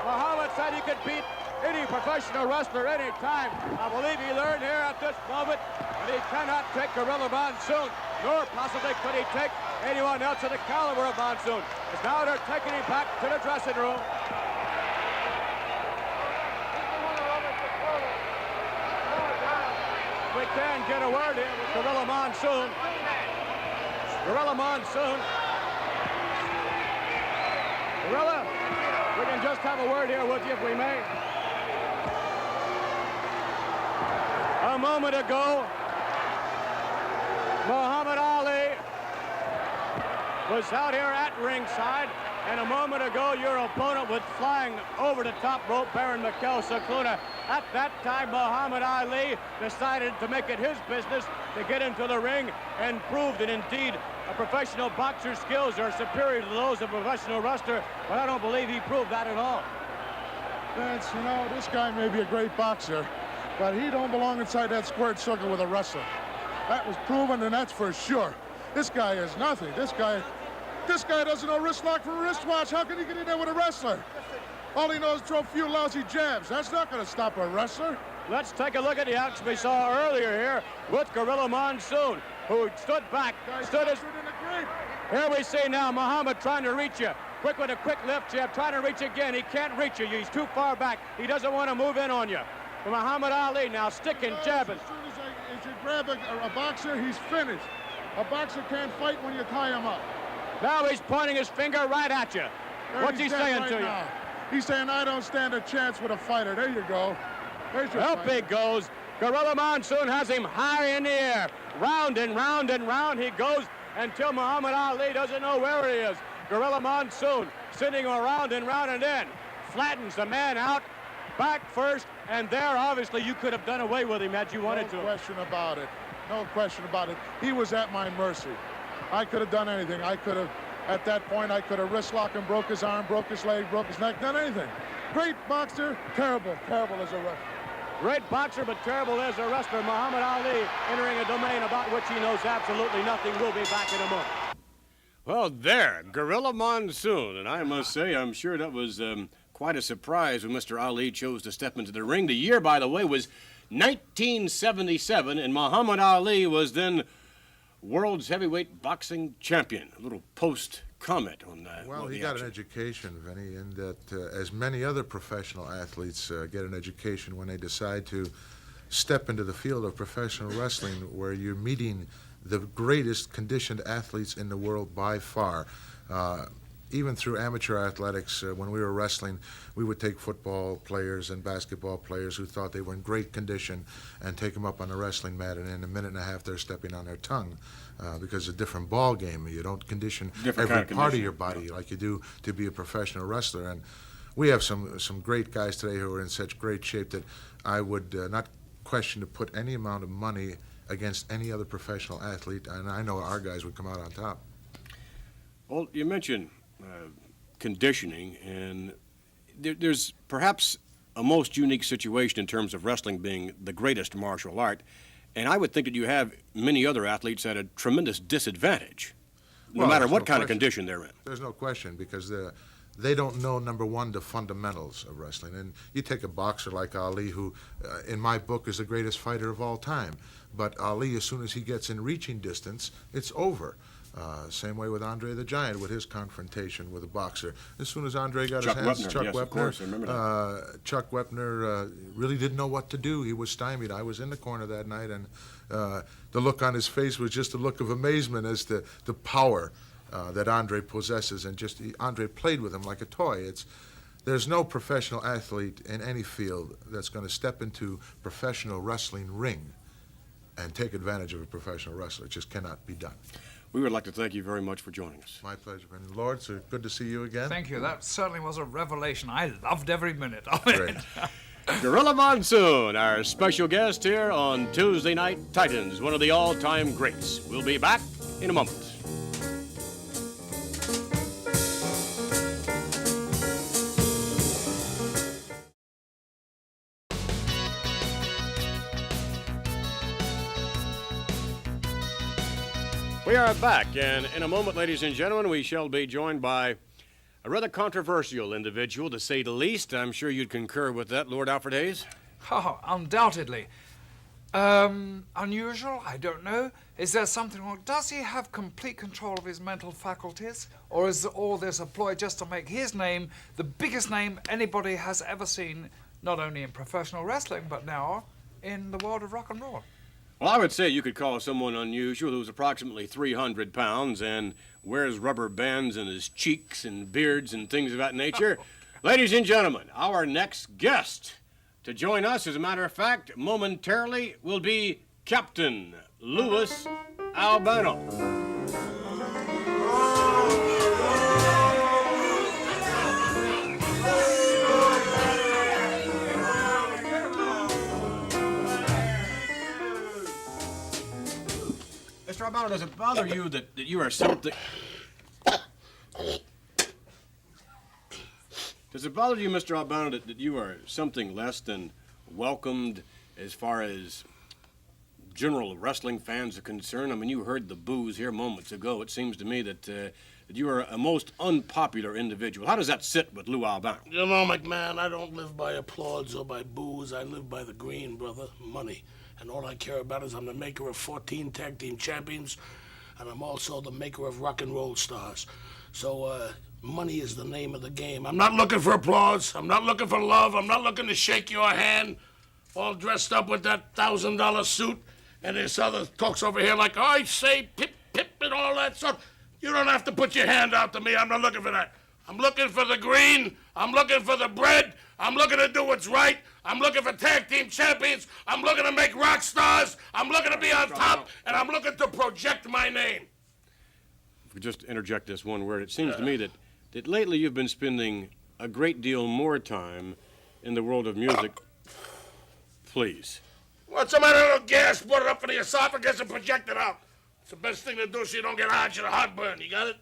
Muhammad said he could beat any professional wrestler any time. I believe he learned here at this moment that he cannot take Gorilla Monsoon, nor possibly could he take anyone else of the caliber of Monsoon. As now they're taking him back to the dressing room. We can get a word in with Gorilla Monsoon. Gorilla Monsoon. Gorilla, we can just have a word here with you if we may. A moment ago, Muhammad Ali was out here at ringside, and a moment ago your opponent was flying over the top rope, bearing Mikhail Cicluna. At that time, Muhammad Ali decided to make it his business to get into the ring and prove that indeed a professional boxer's skills are superior to those of a professional wrestler, but I don't believe he proved that at all. Vince, you know, this guy may be a great boxer, but he don't belong inside that squared circle with a wrestler. That was proven, and that's for sure. This guy is nothing. This guy doesn't know wrist lock from wristwatch. How can he get in there with a wrestler? All he knows is throw a few lousy jabs. That's not going to stop a wrestler. Let's take a look at the action we saw earlier here with Gorilla Monsoon, who stood back, stood as... Here we see now Muhammad trying to reach you. Quick with a quick left jab, trying to reach again. He can't reach you. He's too far back. He doesn't want to move in on you. But Muhammad Ali now sticking, jabbing. As soon as you grab a boxer, he's finished. A boxer can't fight when you tie him up. Now he's pointing his finger right at you. What's he saying to you? He's saying, I don't stand a chance with a fighter. There you go. There's your Up fight. he goes. Gorilla Monsoon has him high in the air. Round and round and round he goes until Muhammad Ali doesn't know where he is. Gorilla Monsoon sitting around and round and then flattens the man out, back first, and there obviously you could have done away with him had you wanted to. No question about it. No question about it. He was at my mercy. I could have done anything. I could have, at that point, I could have wrist locked him, broke his arm, broke his leg, broke his neck, done anything. Great boxer, terrible as a wrestler. Great boxer, but terrible as a wrestler. Muhammad Ali entering a domain about which he knows absolutely nothing. We'll be back in a moment. Well, there, Gorilla Monsoon. And I must say, I'm sure that was quite a surprise when Mr. Ali chose to step into the ring. The year, by the way, was 1977, and Muhammad Ali was then world's heavyweight boxing champion. A little post-comment on that. Well, he got an education, Vinny, in that as many other professional athletes get an education when they decide to step into the field of professional wrestling, where you're meeting the greatest conditioned athletes in the world by far. Even through amateur athletics, when we were wrestling, we would take football players and basketball players who thought they were in great condition and take them up on the wrestling mat, and in a minute and a half they're stepping on their tongue because it's a different ball game. You don't condition every part of your body like you do to be a professional wrestler. And we have some great guys today who are in such great shape that I would not question to put any amount of money against any other professional athlete, and I know our guys would come out on top. Well, you mentioned conditioning, and there's perhaps a most unique situation in terms of wrestling being the greatest martial art, and I would think that you have many other athletes at a tremendous disadvantage, no matter what kind of condition they're in. There's no question, because they don't know, number one, the fundamentals of wrestling. And you take a boxer like Ali, who, in my book, is the greatest fighter of all time. But Ali, as soon as he gets in reaching distance, it's over. Same way with Andre the Giant, with his confrontation with a boxer. As soon as Andre got his hands, Chuck Wepner really didn't know what to do. He was stymied. I was in the corner that night, and the look on his face was just a look of amazement as to the power that Andre possesses, and Andre played with him like a toy. There's no professional athlete in any field that's going to step into professional wrestling ring and take advantage of a professional wrestler. It just cannot be done. We would like to thank you very much for joining us. My pleasure, Brendan. Lord, so good to see you again. Thank you. That certainly was a revelation. I loved every minute of it. Great. Gorilla Monsoon, our special guest here on Tuesday Night Titans, one of the all-time greats. We'll be back in a moment. We are back, and in a moment, ladies and gentlemen, we shall be joined by A rather controversial individual, to say the least. I'm sure you'd concur with that, Lord Alfred Hayes. Oh, undoubtedly. Unusual? I don't know. Is there something wrong? Does he have complete control of his mental faculties? Or is all this a ploy just to make his name the biggest name anybody has ever seen, not only in professional wrestling, but now in the world of rock and roll? Well, I would say you could call someone unusual who's approximately 300 pounds and wears rubber bands in his cheeks and beards and things of that nature. Ladies and gentlemen, our next guest to join us, as a matter of fact, momentarily will be Captain Louis Albano. Mr. Albano, does it bother you that you are something... Does it bother you, Mr. Albano, that you are something less than welcomed as far as general wrestling fans are concerned? I mean, you heard the boos here moments ago. It seems to me that you are a most unpopular individual. How does that sit with Lou Albano? You know, McMahon, I don't live by applause or by boos. I live by the green, brother, money. And all I care about is I'm the maker of 14 tag team champions, and I'm also the maker of rock and roll stars. So, money is the name of the game. I'm not looking for applause. I'm not looking for love. I'm not looking to shake your hand, all dressed up with that $1,000 suit, and this other talks over here like, I say, pip, pip, and all that stuff. You don't have to put your hand out to me. I'm not looking for that. I'm looking for the green. I'm looking for the bread. I'm looking to do what's right. I'm looking for tag team champions. I'm looking to make rock stars. I'm looking to be on top, and I'm looking to project my name. If we just interject this one word, it seems to me that lately you've been spending a great deal more time in the world of music. Please. What's the matter, little gas? Put it up for the esophagus and project it out. It's the best thing to do so you don't get heartburn. You got it?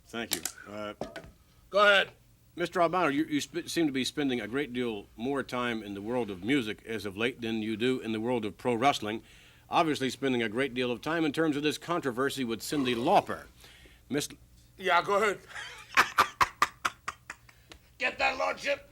Thank you. Go ahead. Mr. Albano, you seem to be spending a great deal more time in the world of music as of late than you do in the world of pro wrestling. Obviously spending a great deal of time in terms of this controversy with Cyndi Lauper. Miss... Yeah, go ahead. Get that, Lordship?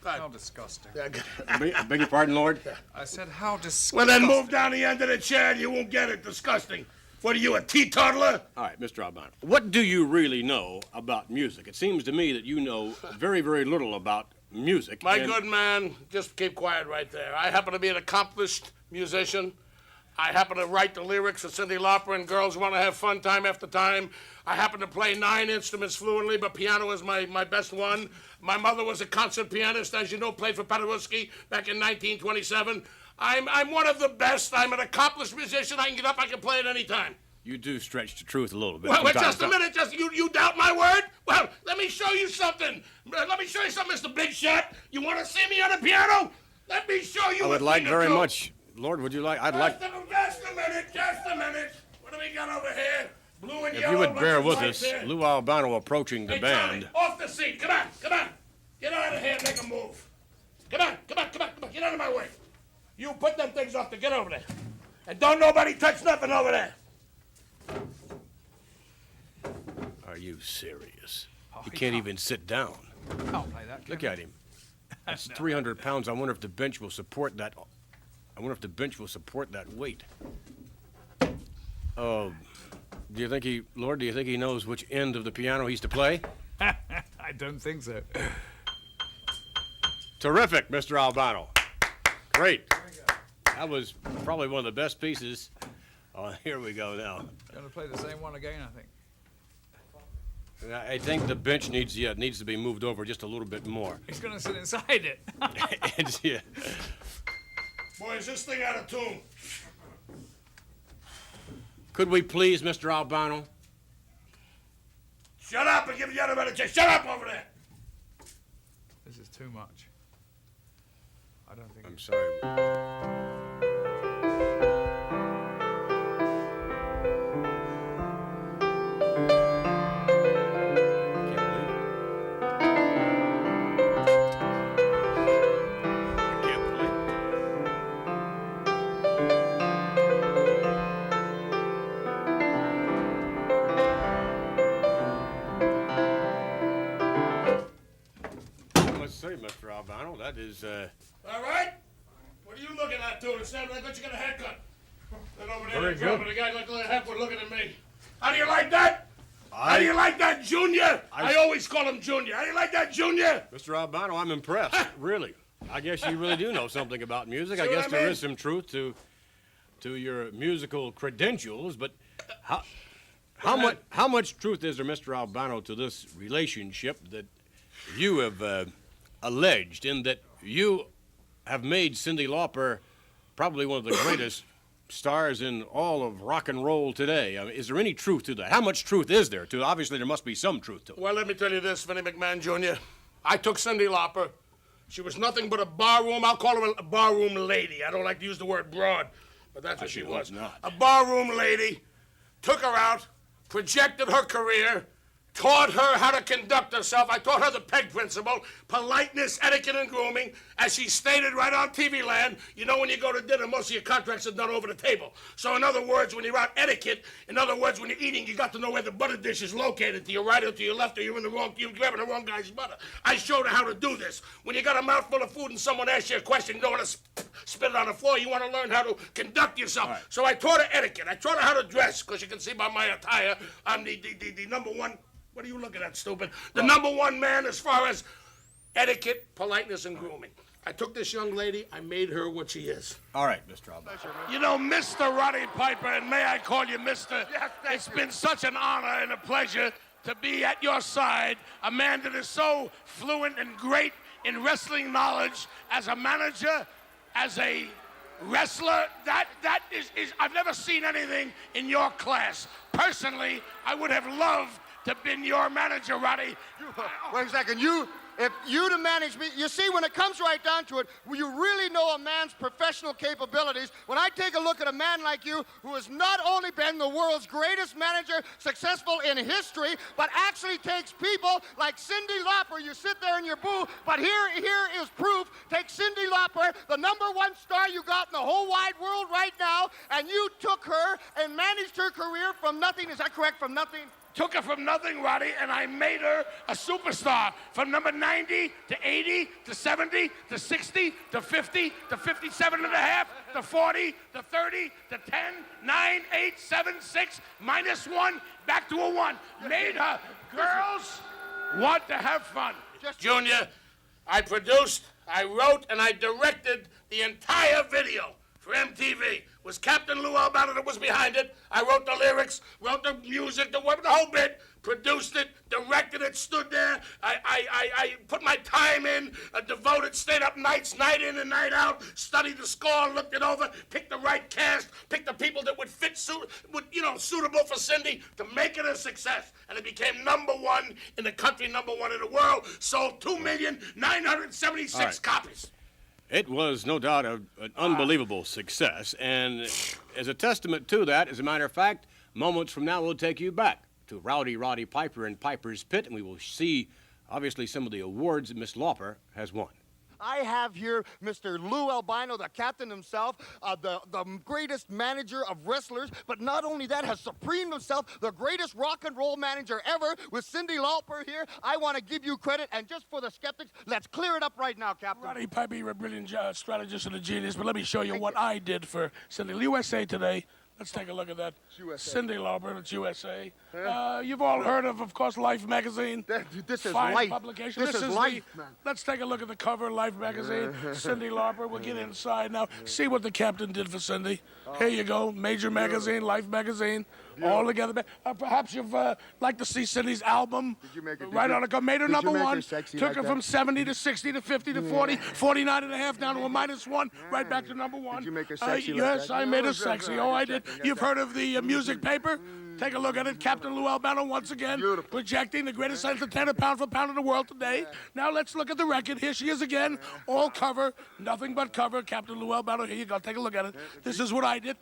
How disgusting. Beg your pardon, Lord? I said, how disgusting. Well, then move down the end of the chair and you won't get it. Disgusting. What are you, a teetotaler? All right, Mr. Albano, what do you really know about music? It seems to me that you know very, very little about music. My good man, just keep quiet right there. I happen to be an accomplished musician. I happen to write the lyrics of Cyndi Lauper and Girls Want to Have Fun time after time. I happen to play 9 instruments fluently, but piano is my best one. My mother was a concert pianist, as you know, played for Paderewski back in 1927. I'm one of the best. I'm an accomplished musician. I can get up, I can play at any time. You do stretch the truth a little bit. Well, just a minute. You doubt my word? Well, let me show you something. Let me show you something, Mr. Big Shot. You want to see me on the piano? Let me show you. I would like very much. Lord, would you like? I'd like. Just a minute. What do we got over here? Blue and If yellow. you would bear with right us, there. Lou Albano approaching the Hey, band. Tommy, off the seat. Come on. Get out of here and make a move. Come on. Get out of my way. You put them things off to get over there. And don't nobody touch nothing over there. Are you serious? He can't even sit down. Can't play that. Look at him. That's 300 pounds. I wonder if the bench will support that. I wonder if the bench will support that weight. Oh, do you think he knows which end of the piano he's to play? I don't think so. Terrific, Mr. Albano. Great. That was probably one of the best pieces. Oh, here we go now. Going to play the same one again, I think. I think the bench needs to be moved over just a little bit more. He's going to sit inside it. Yeah. Boy, is this thing out of tune. Could we please, Mr. Albano? Shut up and give the other man a chance. Shut up over there. This is too much. I don't think. I'm sorry. that is, All right? What are you looking at, dude? It sounded like you got a haircut. Then over there, Very the drummer, good. the guy like a half looking at me. How do you like that? How do you like that, Junior? I always call him Junior. How do you like that, Junior? Mr. Albano, I'm impressed. Really. I guess you really do know something about music. I See what guess I there mean? is some truth to your musical credentials, but how much truth is there, Mr. Albano, to this relationship that you have alleged in that you have made Cyndi Lauper probably one of the greatest stars in all of rock and roll today? I mean, is there any truth to that? How much truth is there to it? Obviously, there must be some truth to it. Well, let me tell you this, Vinnie McMahon Jr. I took Cyndi Lauper. She was nothing but a barroom. I'll call her a barroom lady. I don't like to use the word broad, but that's what she was. Not. A barroom lady. Took her out, projected her career, taught her how to conduct herself. I taught her the PEG principle, politeness, etiquette, and grooming. As she stated right on TV land, you know when you go to dinner, most of your contracts are done over the table. So in other words, when you're out etiquette, in other words, when you're eating, you got to know where the butter dish is located, to your right or to your left, or you're grabbing the wrong guy's butter. I showed her how to do this. When you got a mouthful of food and someone asks you a question, you don't want to spit it on the floor. You want to learn how to conduct yourself. Right. So I taught her etiquette. I taught her how to dress, because you can see by my attire, I'm the number one. What are you looking at, stupid? The number one man as far as etiquette, politeness, and grooming. I took this young lady, I made her what she is. All right, Mr. Albano. You know, Mr. Roddy Piper, and may I call you Mr. Yes, It's been such an honor and a pleasure to be at your side, a man that is so fluent and great in wrestling knowledge as a manager, as a wrestler. That is I've never seen anything in your class. Personally, I would have loved to have been your manager, Roddy. Wait a second. If you to manage me, you see, when it comes right down to it, you really know a man's professional capabilities. When I take a look at a man like you, who has not only been the world's greatest manager, successful in history, but actually takes people like Cyndi Lauper. You sit there in your booth, but here is proof. Take Cyndi Lauper, the number one star you got in the whole wide world right now, and you took her and managed her career from nothing. Is that correct? From nothing? Took her from nothing, Roddy, and I made her a superstar. From number 90 to 80 to 70 to 60 to 50 to 57 and a half to 40 to 30 to 10, 9, 8, 7, 6, minus 1, back to a 1. Made her. Girls want to have fun. Junior, I produced, I wrote, and I directed the entire video for MTV. Was Captain Lou Albano that was behind it. I wrote the lyrics, wrote the music, the whole bit, produced it, directed it, stood there. I put my time in, devoted, stayed up nights, night in and night out, studied the score, looked it over, picked the right cast, picked the people that would fit, suitable for Cyndi to make it a success. And it became number one in the country, number one in the world, sold 2,976,000 right. copies. It was no doubt an unbelievable success, and as a testament to that, as a matter of fact, moments from now we'll take you back to Rowdy Roddy Piper in Piper's Pit, and we will see, obviously, some of the awards that Miss Lauper has won. I have here Mr. Lou Albano, the captain himself, the greatest manager of wrestlers, but not only that, has supremed himself, the greatest rock and roll manager ever, with Cyndi Lauper here. I want to give you credit, and just for the skeptics, let's clear it up right now, Captain. Roddy Piper, you're a brilliant strategist and a genius, but let me show you what I did for Cyndi. USA Today. Let's take a look at that. USA. Cyndi Lauper, it's USA. You've all heard of course, Life magazine. This is Fine Life. publication. This is Life, man. Let's take a look at the cover of Life magazine. Cyndi Lauper. We'll get inside now. See what the captain did for Cyndi. Here you go. Major magazine, Life magazine. All together. Perhaps you've like to see Cindy's album. Right on the cover. Made her number one. Took her from 70 to 60 to 50 to 40, 49 and a half down to a minus one. Right back to number one. Did you make her sexy? Yes, I made her sexy. Oh, I did. You've heard of the music paper? Take a look at it. Captain Lou Albano once again projecting the greatest entertainer pound for pound in the world today. Now let's look at the record. Here she is again. All cover. Nothing but cover. Captain Lou Albano. Here you go. Take a look at it. This is what I did.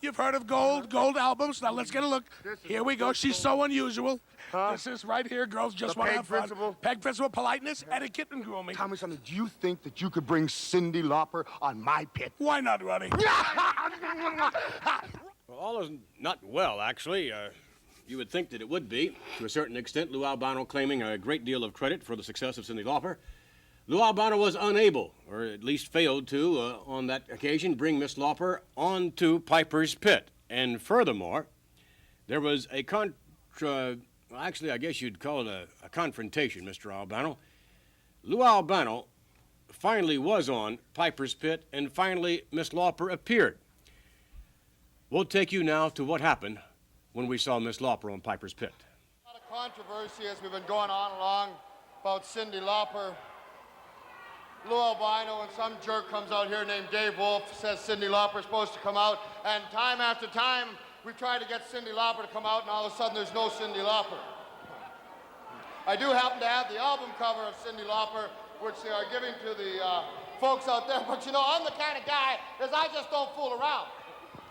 You've heard of gold albums. Now let's get a look. Here we go. She's so unusual. This is right here. Girls just want to have fun. PEG principle, politeness, etiquette, and grooming. Tell me something. Do you think that you could bring Cyndi Lauper on my pit? Why not, Roddy? Well, all is not well, actually. You would think that it would be, to a certain extent. Lou Albano claiming a great deal of credit for the success of Cyndi Lauper. Lou Albano was unable, or at least failed to, on that occasion, bring Miss Lauper onto Piper's Pit. And furthermore, there was a actually, I guess you'd call it a confrontation, Mr. Albano. Lou Albano finally was on Piper's Pit, and finally Miss Lauper appeared. We'll take you now to what happened when we saw Miss Lauper on Piper's Pit. A lot of controversy as we've been going on along about Cyndi Lauper. Lou Albino and some jerk comes out here named Dave Wolf, says Cyndi Lauper's supposed to come out, and time after time we've tried to get Cyndi Lauper to come out, and all of a sudden there's no Cyndi Lauper. I do happen to have the album cover of Cyndi Lauper, which they are giving to the folks out there, but you know, I'm the kind of guy that I just don't fool around.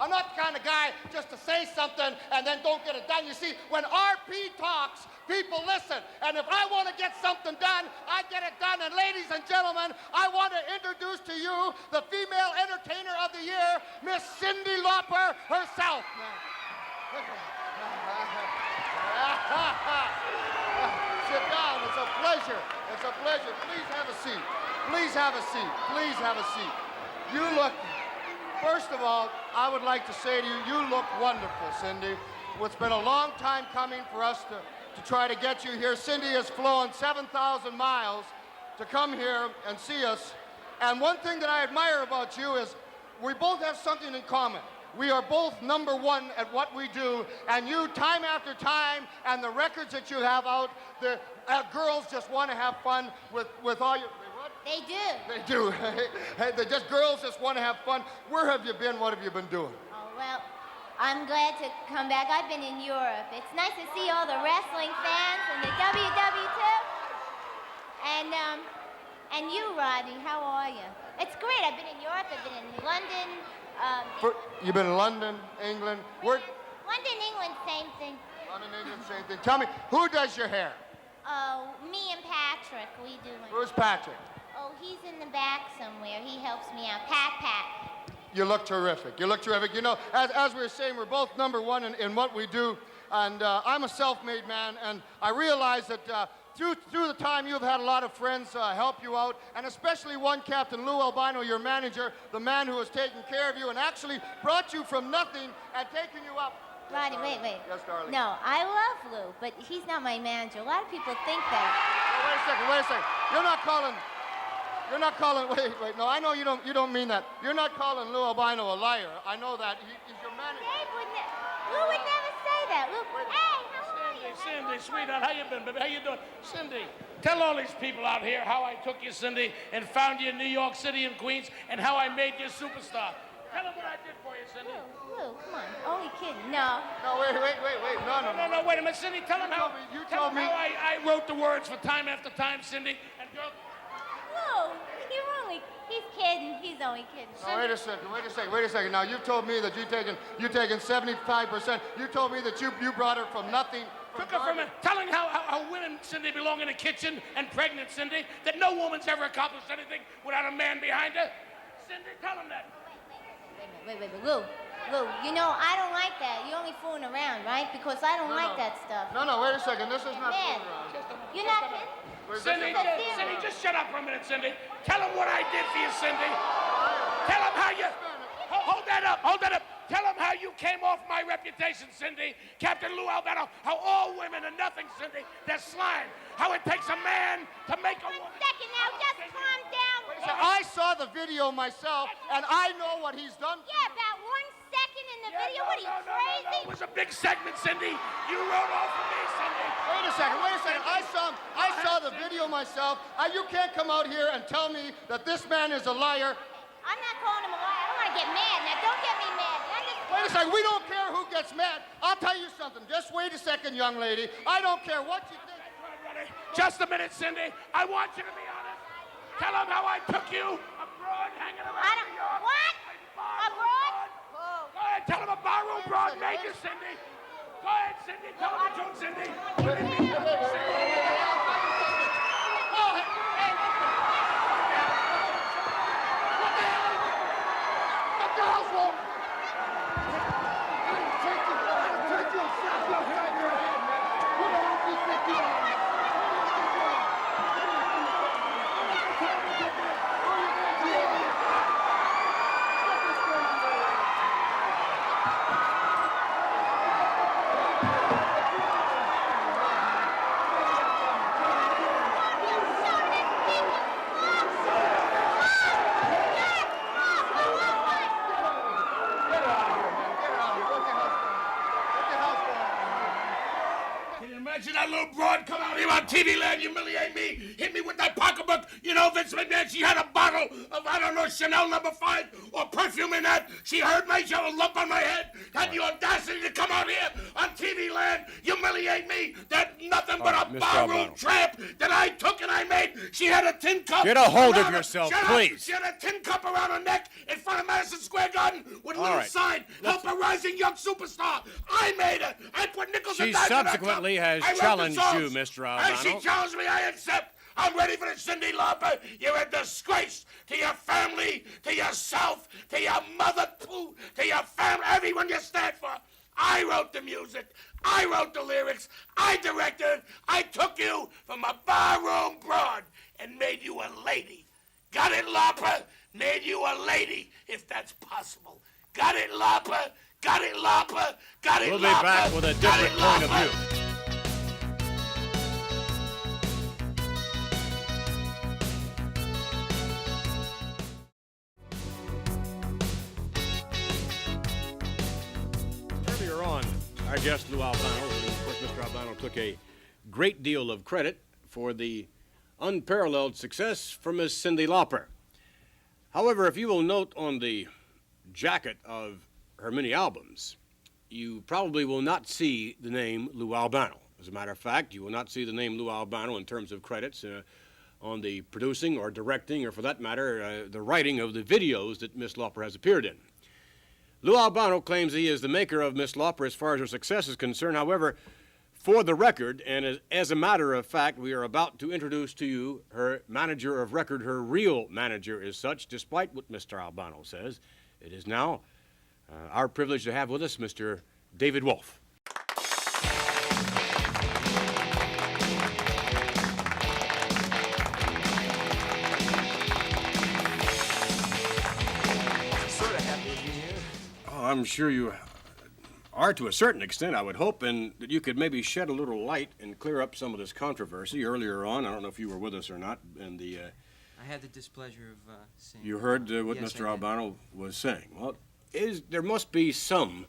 I'm not the kind of guy just to say something and then don't get it done. You see, when RP talks, people listen. And if I want to get something done, I get it done. And ladies and gentlemen, I want to introduce to you the female entertainer of the year, Miss Cyndi Lauper herself. Sit down. It's a pleasure. It's a pleasure. Please have a seat. Please have a seat. Please have a seat. You look... First of all, I would like to say to you, you look wonderful, Cyndi. It's been a long time coming for us to try to get you here. Cyndi has flown 7,000 miles to come here and see us. And one thing that I admire about you is we both have something in common. We are both #1 at what we do, and you, time after time, and the records that you have out, the girls just want to have fun with all your... They do. They do. Girls just want to have fun. Where have you been? What have you been doing? Oh, well, I'm glad to come back. I've been in Europe. It's nice to see all the wrestling fans and the WWF. And you, Rodney, how are you? It's great. I've been in Europe. I've been in London. You've been in London, England. London, England, same thing. London, England, same thing. Tell me, who does your hair? Oh, me and Patrick, we do it. Who's Patrick? Oh, he's in the back somewhere. He helps me out. Pat. You look terrific. You look terrific. You know, as we were saying, we're both #1 in what we do. And I'm a self-made man, and I realize that through the time you've had a lot of friends help you out, and especially one, Captain Lou Albino, your manager, the man who has taken care of you and actually brought you from nothing and taken you up. Rodney, wait. Yes, darling. No, I love Lou, but he's not my manager. A lot of people think that. Oh, wait a second. You're not calling, wait. No, I know you don't mean that. You're not calling Lou Albino a liar. I know that. He's your manager. Lou would never say that. Lou, hey, how are you? Cyndi, sweetheart, how you been, baby? How you doing? Cyndi, tell all these people out here how I took you, Cyndi, and found you in New York City and Queens, and how I made you a superstar. Tell them what I did for you, Cyndi. Lou, come on. Only kidding. No. No, wait. No, wait a minute, Cyndi. Tell them how I wrote the words for time after time, Cyndi. And girl... Lou, he's kidding. He's only kidding. No, wait a second. Now, you've told me that you've taken 75%. You told me that you brought her from nothing. Took her from telling how women, Cyndi, belong in the kitchen, and pregnant, Cyndi, that no woman's ever accomplished anything without a man behind her. Cyndi, tell them that. Wait, Lou, you know, I don't like that. You're only fooling around, right? Because I don't like that stuff. No, wait a second. This is not fooling around. You're not kidding? Cyndi, just shut up for a minute, Cyndi. Tell them what I did for you, Cyndi. Tell them how you... Hold that up. Tell them how you came off my reputation, Cyndi. Captain Lou Albano, how all women are nothing, Cyndi. They're slime. How it takes a man to make a woman... 1 second now, just calm down. I saw the video myself, and I know what he's done. Yeah, about 1 second in the video. What are you, crazy? No, it was a big segment, Cyndi. You wrote all for me, Cyndi. Wait a second. I saw the video myself. You can't come out here and tell me that this man is a liar. I'm not calling him a liar. I don't want to get mad. Now, don't get me mad. Wait a second. We don't care who gets mad. I'll tell you something. Just wait a second, young lady. I don't care what you think. Just a minute, Cyndi. I want you to be honest. Tell them how I took you abroad, hanging around New York. What? Abroad? Go ahead, tell them a barroom broad major, Cyndi. Go ahead, Cyndi. Tell them the truth, Cyndi. What did you do? little broad come out here on TV land, humiliate me, hit me with that pocketbook. You know, Vince McMahon, she had a bottle of, I don't know, Chanel No. 5 or perfume in that. She heard me, she had a lump on my head, had the audacity to come out here on TV land, humiliate me. That's nothing but a barroom tramp that I took and I made. She had a tin cup. Get a hold of yourself, please. She had a tin cup around her neck in front of Madison Square Garden with a little sign, help a rising young superstar. I made her. I put nickels and She dimes in her subsequently cup. has I wrote the challenged songs. you, Mr. And Albano. she challenged me, I accept. I'm ready for the Cyndi Lauper. You're a disgrace to your family, to yourself, to your mother, to your family, everyone you stand for. I wrote the music. I wrote the lyrics. I directed it. I took you from a barroom broad and made you a lady. Got it, Lauper? Made you a lady, if that's possible. Got it, Lauper? Got it, Lauper? Got it, Lauper? We'll be back with a different point of view. Earlier on, our guest Lou Albano, and of course Mr. Albano took a great deal of credit for the unparalleled success for Miss Cyndi Lauper. However, if you will note on the jacket of her many albums, you probably will not see the name Lou Albano. As a matter of fact, you will not see the name Lou Albano in terms of credits on the producing or directing, or for that matter, the writing of the videos that Miss Lauper has appeared in. Lou Albano claims he is the maker of Miss Lauper as far as her success is concerned. However, for the record, and as a matter of fact, we are about to introduce to you her manager of record. Her real manager is such, despite what Mr. Albano says. It is now our privilege to have with us Mr. David Wolf. Sort of happy to be here. Oh, I'm sure you are to a certain extent, I would hope, and that you could maybe shed a little light and clear up some of this controversy earlier on. I don't know if you were with us or not, and I had the displeasure of seeing... you heard what yes, Mr. Albano was saying. Well, there must be some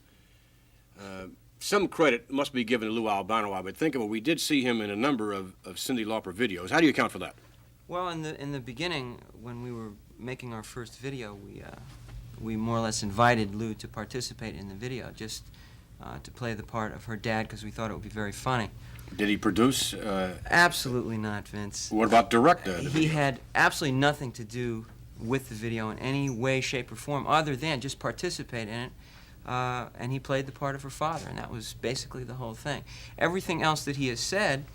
credit must be given to Lou Albano, I would think. Well, we did see him in a number of Cyndi Lauper videos. How do you account for that? Well, in the beginning, when we were making our first video, we more or less invited Lou to participate in the video, just to play the part of her dad, because we thought it would be very funny. Did he produce? Absolutely not, Vince. What about direct? He had absolutely nothing to do with the video in any way, shape, or form, other than just participate in it. And he played the part of her father, and that was basically the whole thing. Everything else that he has said,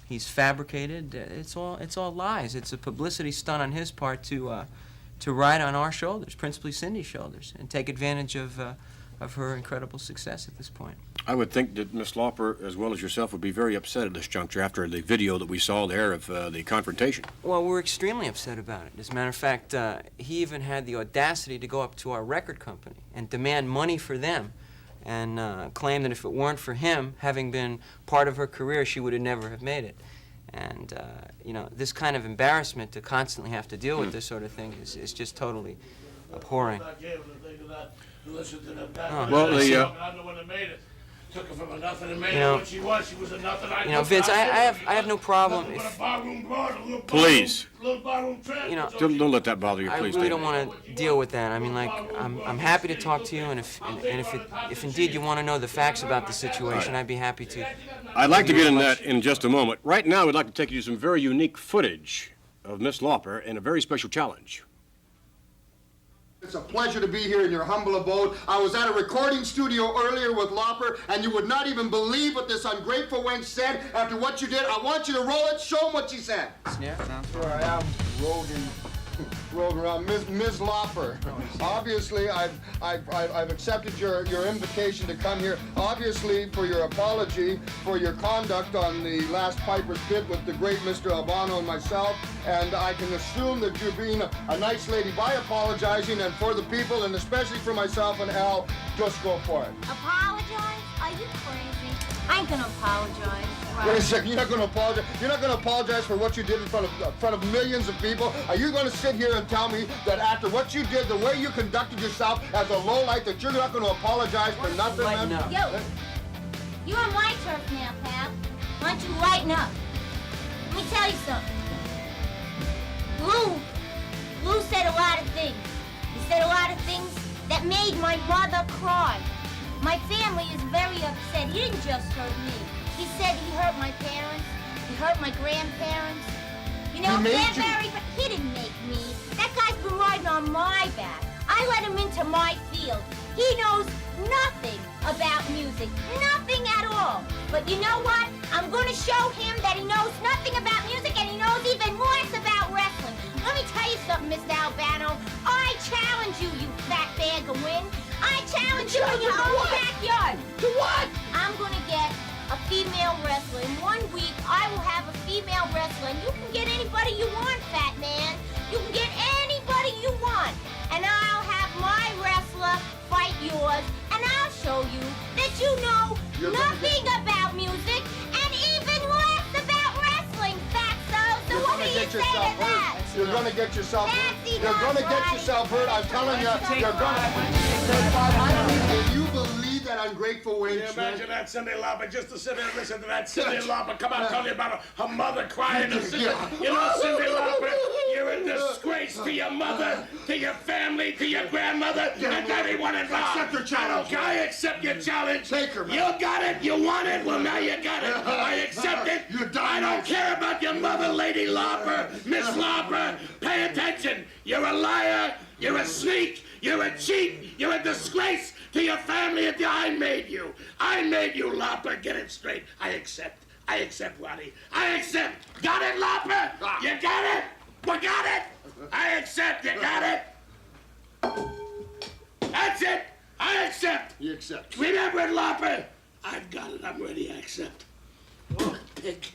he's fabricated. It's all lies. It's a publicity stunt on his part to ride on our shoulders, principally Cyndi's shoulders, and take advantage of her incredible success at this point. I would think that Miss Lauper, as well as yourself, would be very upset at this juncture after the video that we saw there of the confrontation. Well, we're extremely upset about it. As a matter of fact, he even had the audacity to go up to our record company and demand money for them, and claim that if it weren't for him having been part of her career, she would have never have made it. And, you know, this kind of embarrassment to constantly have to deal with this sort of thing is just totally abhorring. Listen to them guys. Well, I'm the one that made it. Took her from a nothing and made her what she was. She was a nothing. Vince, I have no problem if... Please. Little barroom tramp. You know, Don't let that bother you, I please. really David. don't want to deal with that. I mean, like, I'm happy to talk to you, and if indeed you want to know the facts about the situation, I'd be happy to. I'd like to get in that in just a moment. Right now, we'd like to take you to some very unique footage of Miss Lauper and a very special challenge. It's a pleasure to be here in your humble abode. I was at a recording studio earlier with Lauper, and you would not even believe what this ungrateful wench said after what you did. I want you to roll it. Show them what she said. Yeah. Here I am, rolled around. Ms. Lauper, obviously I've accepted your invitation to come here, obviously for your apology for your conduct on the last Piper's Pit with the great Mr. Albano and myself, and I can assume that you're being a nice lady by apologizing, and for the people, and especially for myself and Al, just go for it. Apologize? Are you crazy? I ain't gonna apologize. Wait a second, you're not going to apologize? You're not going to apologize for what you did in front of millions of people? Are you going to sit here and tell me that after what you did, the way you conducted yourself as a lowlight, that you're not going to apologize for nothing? Yo, you're on my turf now, pal. Why don't you lighten up? Let me tell you something. Lou said a lot of things. He said a lot of things that made my mother cry. My family is very upset. He didn't just hurt me. He said he hurt my parents. He hurt my grandparents. You know, he didn't make me. That guy's been riding on my back. I let him into my field. He knows nothing about music. Nothing at all. But you know what? I'm going to show him that he knows nothing about music and he knows even less about wrestling. Let me tell you something, Mr. Albano. I challenge you, you fat bag of wind. I challenge you in your own backyard. To what? I'm going to get a female wrestler. In 1 week, I will have a female wrestler. And you can get anybody you want, fat man. You can get anybody you want. And I'll have my wrestler fight yours. And I'll show you that you know nothing about music and even less about wrestling, fatso. So what do you say to that? You're gonna get yourself hurt. That's You're gonna get right. yourself hurt. I'm telling you, you're gonna. Do you believe that ungrateful wench? Can you imagine that, Cyndi Lauper, just to sit there and listen to that Cyndi Lauper come out telling you about her mother crying and sister. You know, Cyndi Lauper, you're a disgrace to your mother, to your family, to your grandmother, and everyone involved. Accept your challenge. I accept your challenge. Take her, man. You got it. You want it. Well, now you got it. I accept it. You're done. I don't care about your mother, Lady Lauper, Miss Lauper. Pay attention. You're a liar. You're a sneak. You're a cheat. You're a disgrace to your family. I made you. I made you, Lauper. Get it straight. I accept. I accept, Ronnie. I accept. Got it, Lauper? You got it? We got it? I accept. You got it? That's it. I accept. You accept. Remember it, Lauper. I've got it. I'm ready. I accept. Oh, pick.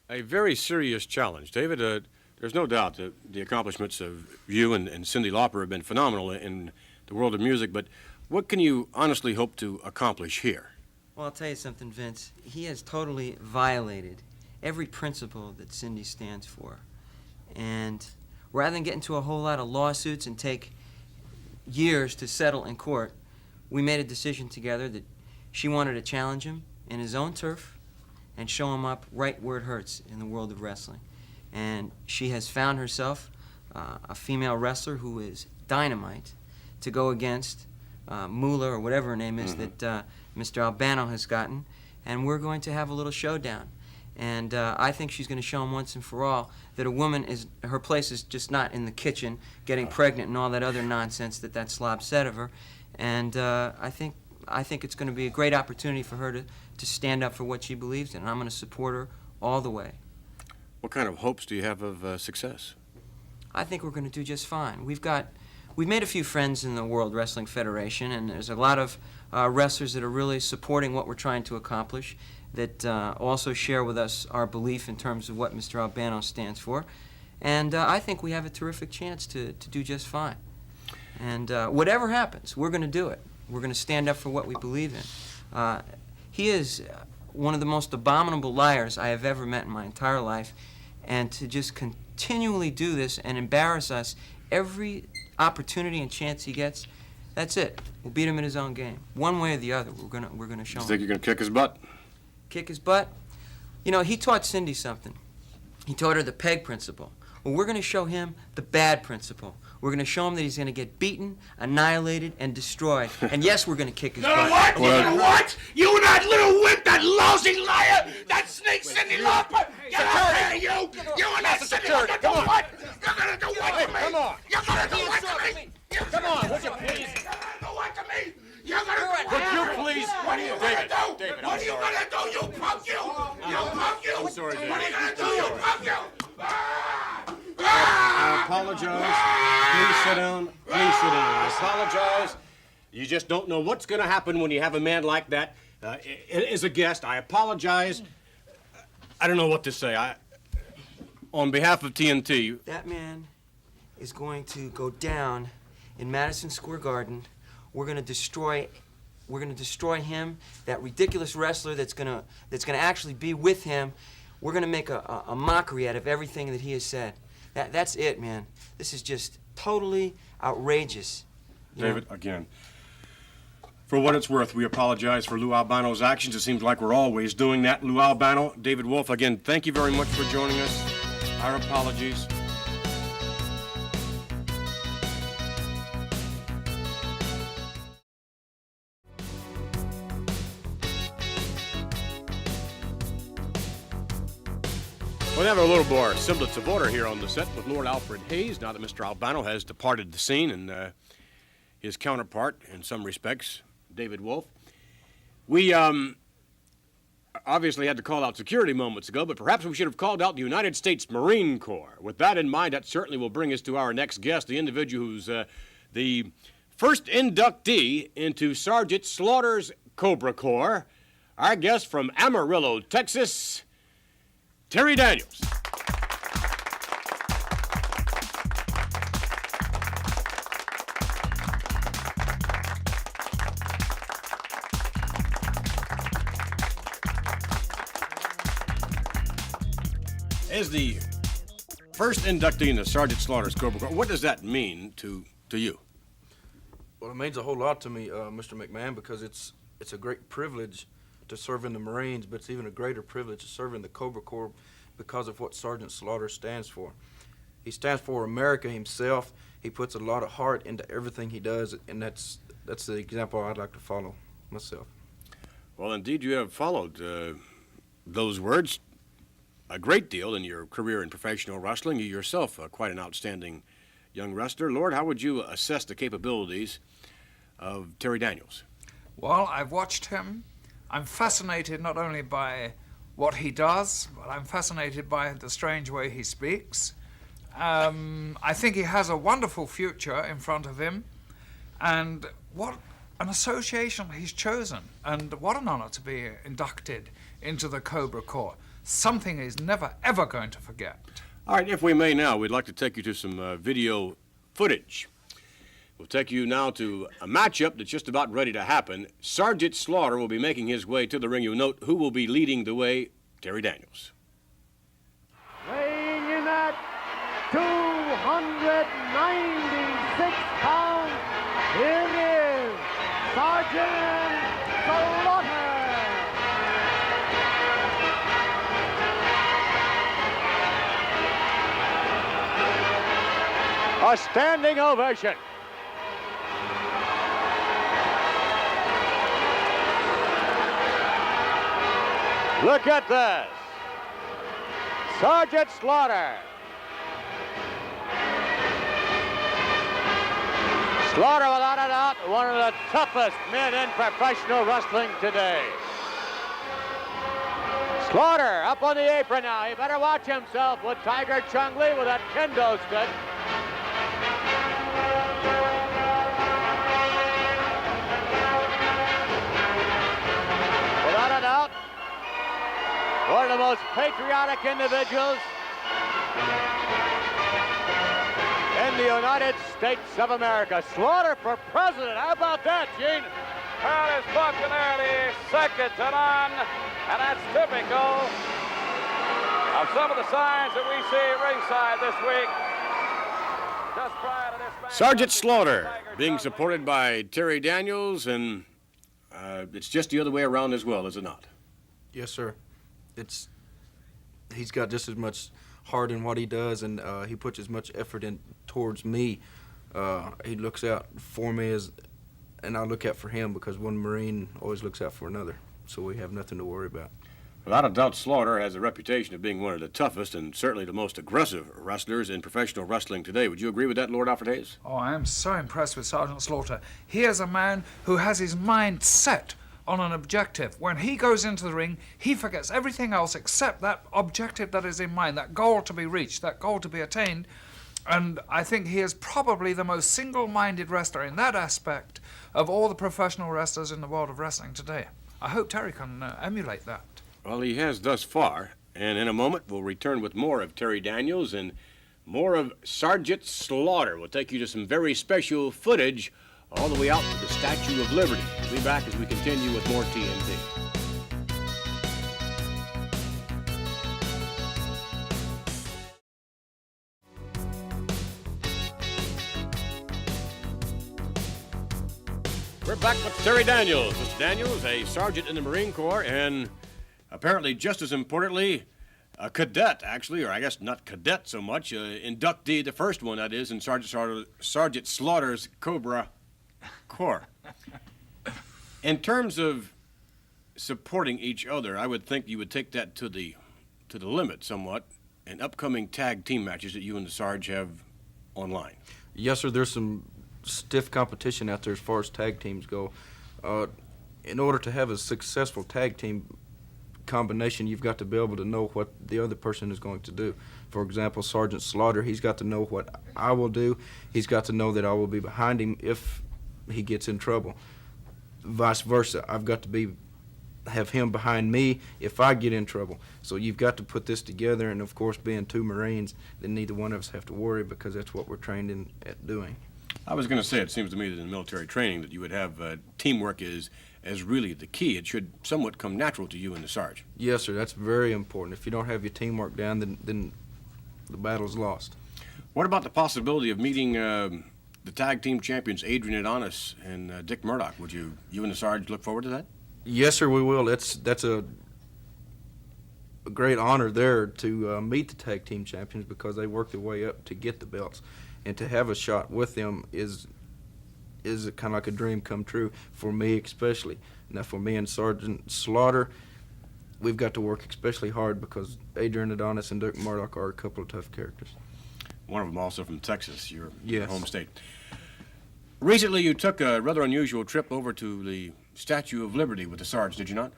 A very serious challenge, David. There's no doubt that the accomplishments of you and Cyndi Lauper have been phenomenal in the world of music, but what can you honestly hope to accomplish here? Well, I'll tell you something, Vince. He has totally violated every principle that Cyndi stands for. And rather than get into a whole lot of lawsuits and take years to settle in court, we made a decision together that she wanted to challenge him in his own turf and show him up right where it hurts in the world of wrestling. And she has found herself a female wrestler who is dynamite to go against Moolah or whatever her name is that Mr. Albano has gotten, and we're going to have a little showdown. And I think she's going to show him once and for all that a woman her place is just not in the kitchen getting pregnant and all that other nonsense that slob said of her. And I think it's going to be a great opportunity for her to stand up for what she believes in, and I'm going to support her all the way. What kind of hopes do you have of success? I think we're going to do just fine. We've made a few friends in the World Wrestling Federation, and there's a lot of wrestlers that are really supporting what we're trying to accomplish, that also share with us our belief in terms of what Mr. Albano stands for. And I think we have a terrific chance to do just fine. And whatever happens, we're going to do it. We're going to stand up for what we believe in. He is one of the most abominable liars I have ever met in my entire life, and to just continually do this and embarrass us every opportunity and chance he gets, that's it. We'll beat him in his own game. One way or the other, we're gonna show him. You think you're gonna kick his butt? Kick his butt? You know, he taught Cyndi something. He taught her the peg principle. Well, we're gonna show him the bad principle. We're going to show him that he's going to get beaten, annihilated, and destroyed. And yes, we're going to kick his butt. What? What? You and that little wimp, that lousy liar, that snake Cyndi Lauper! Get out of here, you! You and that Cyndi Lauper! Come on! You're going to do what to me? Come on! You're going to do what to me? Come on, would you please? You're going to do what to me? You're going to do what to me? Would you please? What are you going to do? What are you going to do, you punk, you? You punk, you! I'm sorry, David. What are you going to do, you punk, you? I apologize. Please sit down. Please sit down. I apologize. You just don't know what's going to happen when you have a man like that as a guest. I apologize. I don't know what to say. On behalf of TNT... That man is going to go down in Madison Square Garden. We're going to destroy him, that ridiculous wrestler that's going to actually be with him. We're going to make a mockery out of everything that he has said. That's it, man. This is just totally outrageous. David, again, For what it's worth, we apologize for Lou Albano's actions. It seems like we're always doing that. Lou Albano, David Wolf, again, thank you very much for joining us. Our apologies. We'll have a little more semblance of order here on the set with Lord Alfred Hayes, now that Mr. Albano has departed the scene, and his counterpart, in some respects, David Wolf. We obviously had to call out security moments ago, but perhaps we should have called out the United States Marine Corps. With that in mind, that certainly will bring us to our next guest, the individual who's the first inductee into Sergeant Slaughter's Cobra Corps, our guest from Amarillo, Texas, Terry Daniels. As the first inductee into Sergeant Slaughter's Cobra Corps, what does that mean to you? Well, it means a whole lot to me, Mr. McMahon, because it's a great privilege to serve in the Marines, but it's even a greater privilege to serve in the Cobra Corps because of what Sergeant Slaughter stands for. He stands for America himself. He puts a lot of heart into everything he does, and that's the example I'd like to follow myself. Well, indeed, you have followed those words a great deal in your career in professional wrestling. You yourself are quite an outstanding young wrestler. Lord, how would you assess the capabilities of Terry Daniels? Well, I've watched him. I'm fascinated not only by what he does, but I'm fascinated by the strange way he speaks. I think he has a wonderful future in front of him, and what an association he's chosen, and what an honor to be inducted into the Cobra Corps. Something he's never, ever going to forget. All right, if we may now, we'd like to take you to some video footage. We'll take you now to a matchup that's just about ready to happen. Sergeant Slaughter will be making his way to the ring. You'll note who will be leading the way, Terry Daniels. Weighing in at 296 pounds, here is Sergeant Slaughter. A standing ovation. Look at this. Sergeant Slaughter. Slaughter, without a doubt, one of the toughest men in professional wrestling today. Slaughter up on the apron now. He better watch himself with Tiger Chung-Lee with that kendo stick. Without a doubt, one of the most patriotic individuals in the United States of America. Slaughter for president. How about that, Gene? Well, his popularity second to none, and that's typical of some of the signs that we see ringside this week. Just prior to this match, Sergeant Slaughter being supported by Terry Daniels, and it's just the other way around as well, is it not? Yes, sir. He's got just as much heart in what he does, and he puts as much effort in towards me. He looks out for me and I look out for him, because one Marine always looks out for another. So we have nothing to worry about. Without a doubt, Slaughter has a reputation of being one of the toughest and certainly the most aggressive wrestlers in professional wrestling today. Would you agree with that, Lord Alfred Hayes? Oh, I am so impressed with Sergeant Slaughter. He is a man who has his mind set on an objective. When he goes into the ring, he forgets everything else except that objective that is in mind, that goal to be reached, that goal to be attained. And I think he is probably the most single-minded wrestler in that aspect of all the professional wrestlers in the world of wrestling today. I hope Terry can emulate that. Well, he has thus far, and in a moment we'll return with more of Terry Daniels and more of Sergeant Slaughter. We'll take you to some very special footage all the way out to the Statue of Liberty. We'll be back as we continue with more TNT. We're back with Terry Daniels. Mr. Daniels, a sergeant in the Marine Corps, and apparently just as importantly, a cadet, actually, or I guess not cadet so much, inductee, the first one, that is, in Sergeant Slaughter's Cobra Corps. In terms of supporting each other, I would think you would take that to the limit somewhat in upcoming tag team matches that you and the Sarge have online. Yes, sir. There's some stiff competition out there as far as tag teams go. In order to have a successful tag team combination, you've got to be able to know what the other person is going to do. For example, Sergeant Slaughter, he's got to know what I will do. He's got to know that I will be behind him if he gets in trouble. Vice versa, I've got to have him behind me if I get in trouble. So you've got to put this together, and of course, being two Marines, then neither one of us have to worry because that's what we're trained at doing. I was going to say, it seems to me that in military training that you would have teamwork is really the key. It should somewhat come natural to you and the Sarge. Yes, sir. That's very important. If you don't have your teamwork down, then the battle's lost. What about the possibility of meeting the tag team champions Adrian Adonis and Dick Murdoch? Would you and the Sarge look forward to that? Yes, sir, we will. That's a great honor there to meet the tag team champions because they worked their way up to get the belts. And to have a shot with them is kind of like a dream come true for me especially. Now for me and Sergeant Slaughter, we've got to work especially hard because Adrian Adonis and Dick Murdoch are a couple of tough characters. One of them also from Texas, your Yes. home state. Recently you took a rather unusual trip over to the Statue of Liberty with the Sarge, did you not?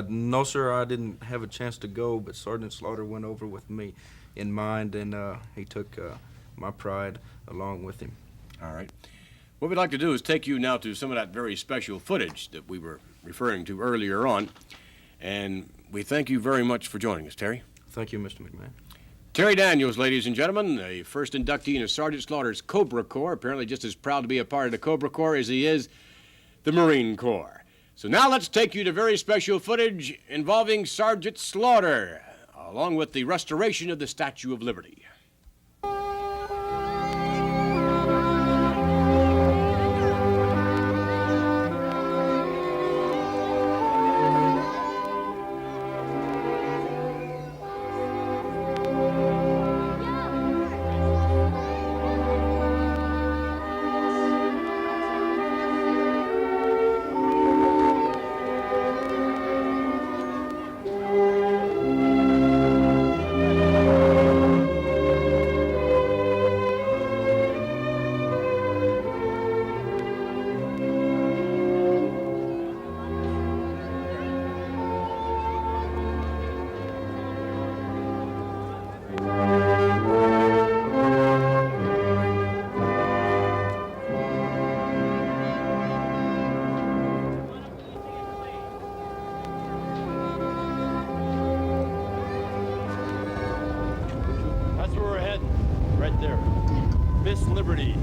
No, sir, I didn't have a chance to go, but Sergeant Slaughter went over with me in mind, and he took my pride along with him. All right. What we'd like to do is take you now to some of that very special footage that we were referring to earlier on, and we thank you very much for joining us, Terry. Thank you, Mr. McMahon. Terry Daniels, ladies and gentlemen, the first inductee in Sergeant Slaughter's Cobra Corps, apparently just as proud to be a part of the Cobra Corps as he is the Marine Corps. So now let's take you to very special footage involving Sergeant Slaughter, along with the restoration of the Statue of Liberty. That's where we're heading, right there. Miss Liberty.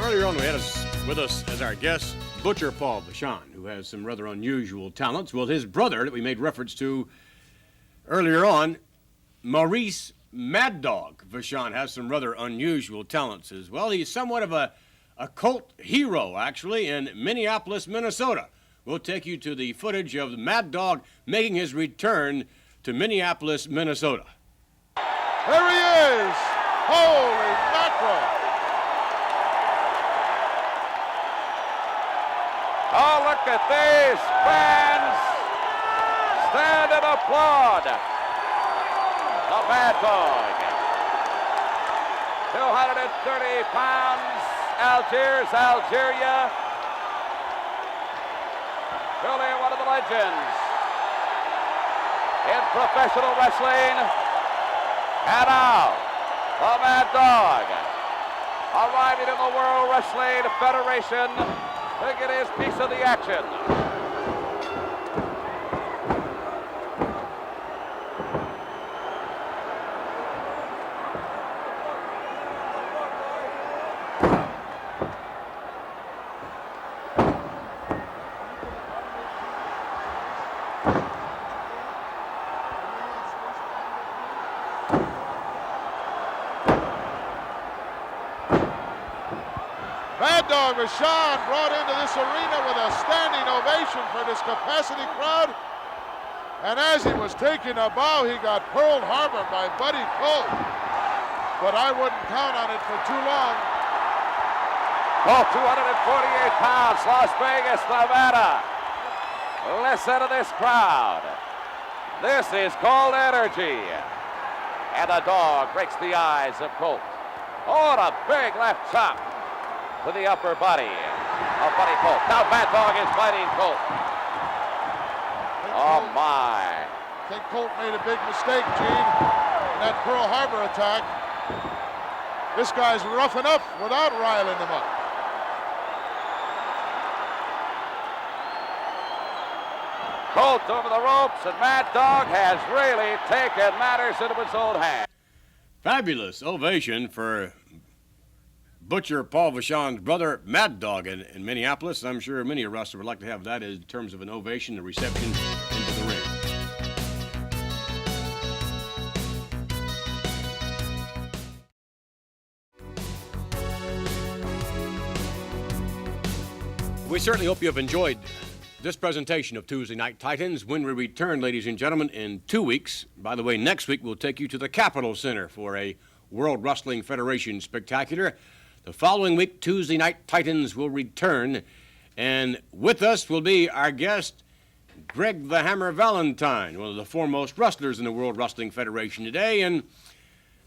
Earlier on, we had with us as our guest Butcher Paul Vachon, who has some rather unusual talents. Well, his brother that we made reference to earlier on, Maurice Mad Dog Vachon, has some rather unusual talents as well. He's somewhat of a cult hero, actually, in Minneapolis, Minnesota. We'll take you to the footage of the Mad Dog making his return to Minneapolis, Minnesota. There he is! Holy mackerel! Oh, look at these fans stand and applaud the Mad Dog. 230 pounds, Algiers, Algeria. Truly one of the legends in professional wrestling. And now, the Mad Dog arriving in the World Wrestling Federation to get his piece of the action. Mad Dog Vachon brought into this arena with a standing ovation for this capacity crowd. And as he was taking a bow, he got Pearl Harbor by Buddy Colt. But I wouldn't count on it for too long. Oh, 248 pounds, Las Vegas, Nevada. Listen to this crowd. This is called energy. And the Dog breaks the eyes of Colt. Oh, and a big left chop to the upper body of Buddy Colt. Now Mad Dog is fighting Colt. Oh, my. I think Colt made a big mistake, Gene, in that Pearl Harbor attack. This guy's roughing up without riling him up. Colt over the ropes, and Mad Dog has really taken matters into his own hands. Fabulous ovation for Butcher Paul Vachon's brother, Mad Dog, in Minneapolis. I'm sure many wrestlers would like to have that in terms of an ovation, a reception into the ring. We certainly hope you have enjoyed this presentation of Tuesday Night Titans. When we return, ladies and gentlemen, in 2 weeks, by the way, next week we'll take you to the Capitol Center for a World Wrestling Federation spectacular. The following week, Tuesday Night Titans will return, and with us will be our guest, Greg the Hammer Valentine, one of the foremost wrestlers in the World Wrestling Federation today. And,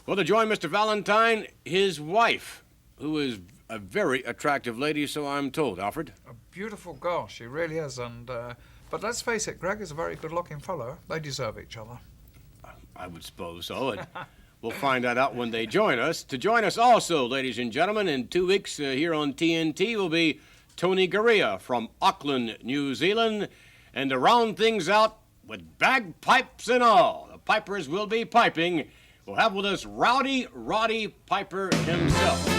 well, to join Mr. Valentine, his wife, who is a very attractive lady, so I'm told. Alfred? A beautiful girl, she really is. And but let's face it, Greg is a very good-looking fellow. They deserve each other. I would suppose so. And we'll find that out when they join us. To join us also, ladies and gentlemen, in 2 weeks here on TNT will be Tony Garea from Auckland, New Zealand. And to round things out with bagpipes and all, the pipers will be piping. We'll have with us Rowdy Roddy Piper himself.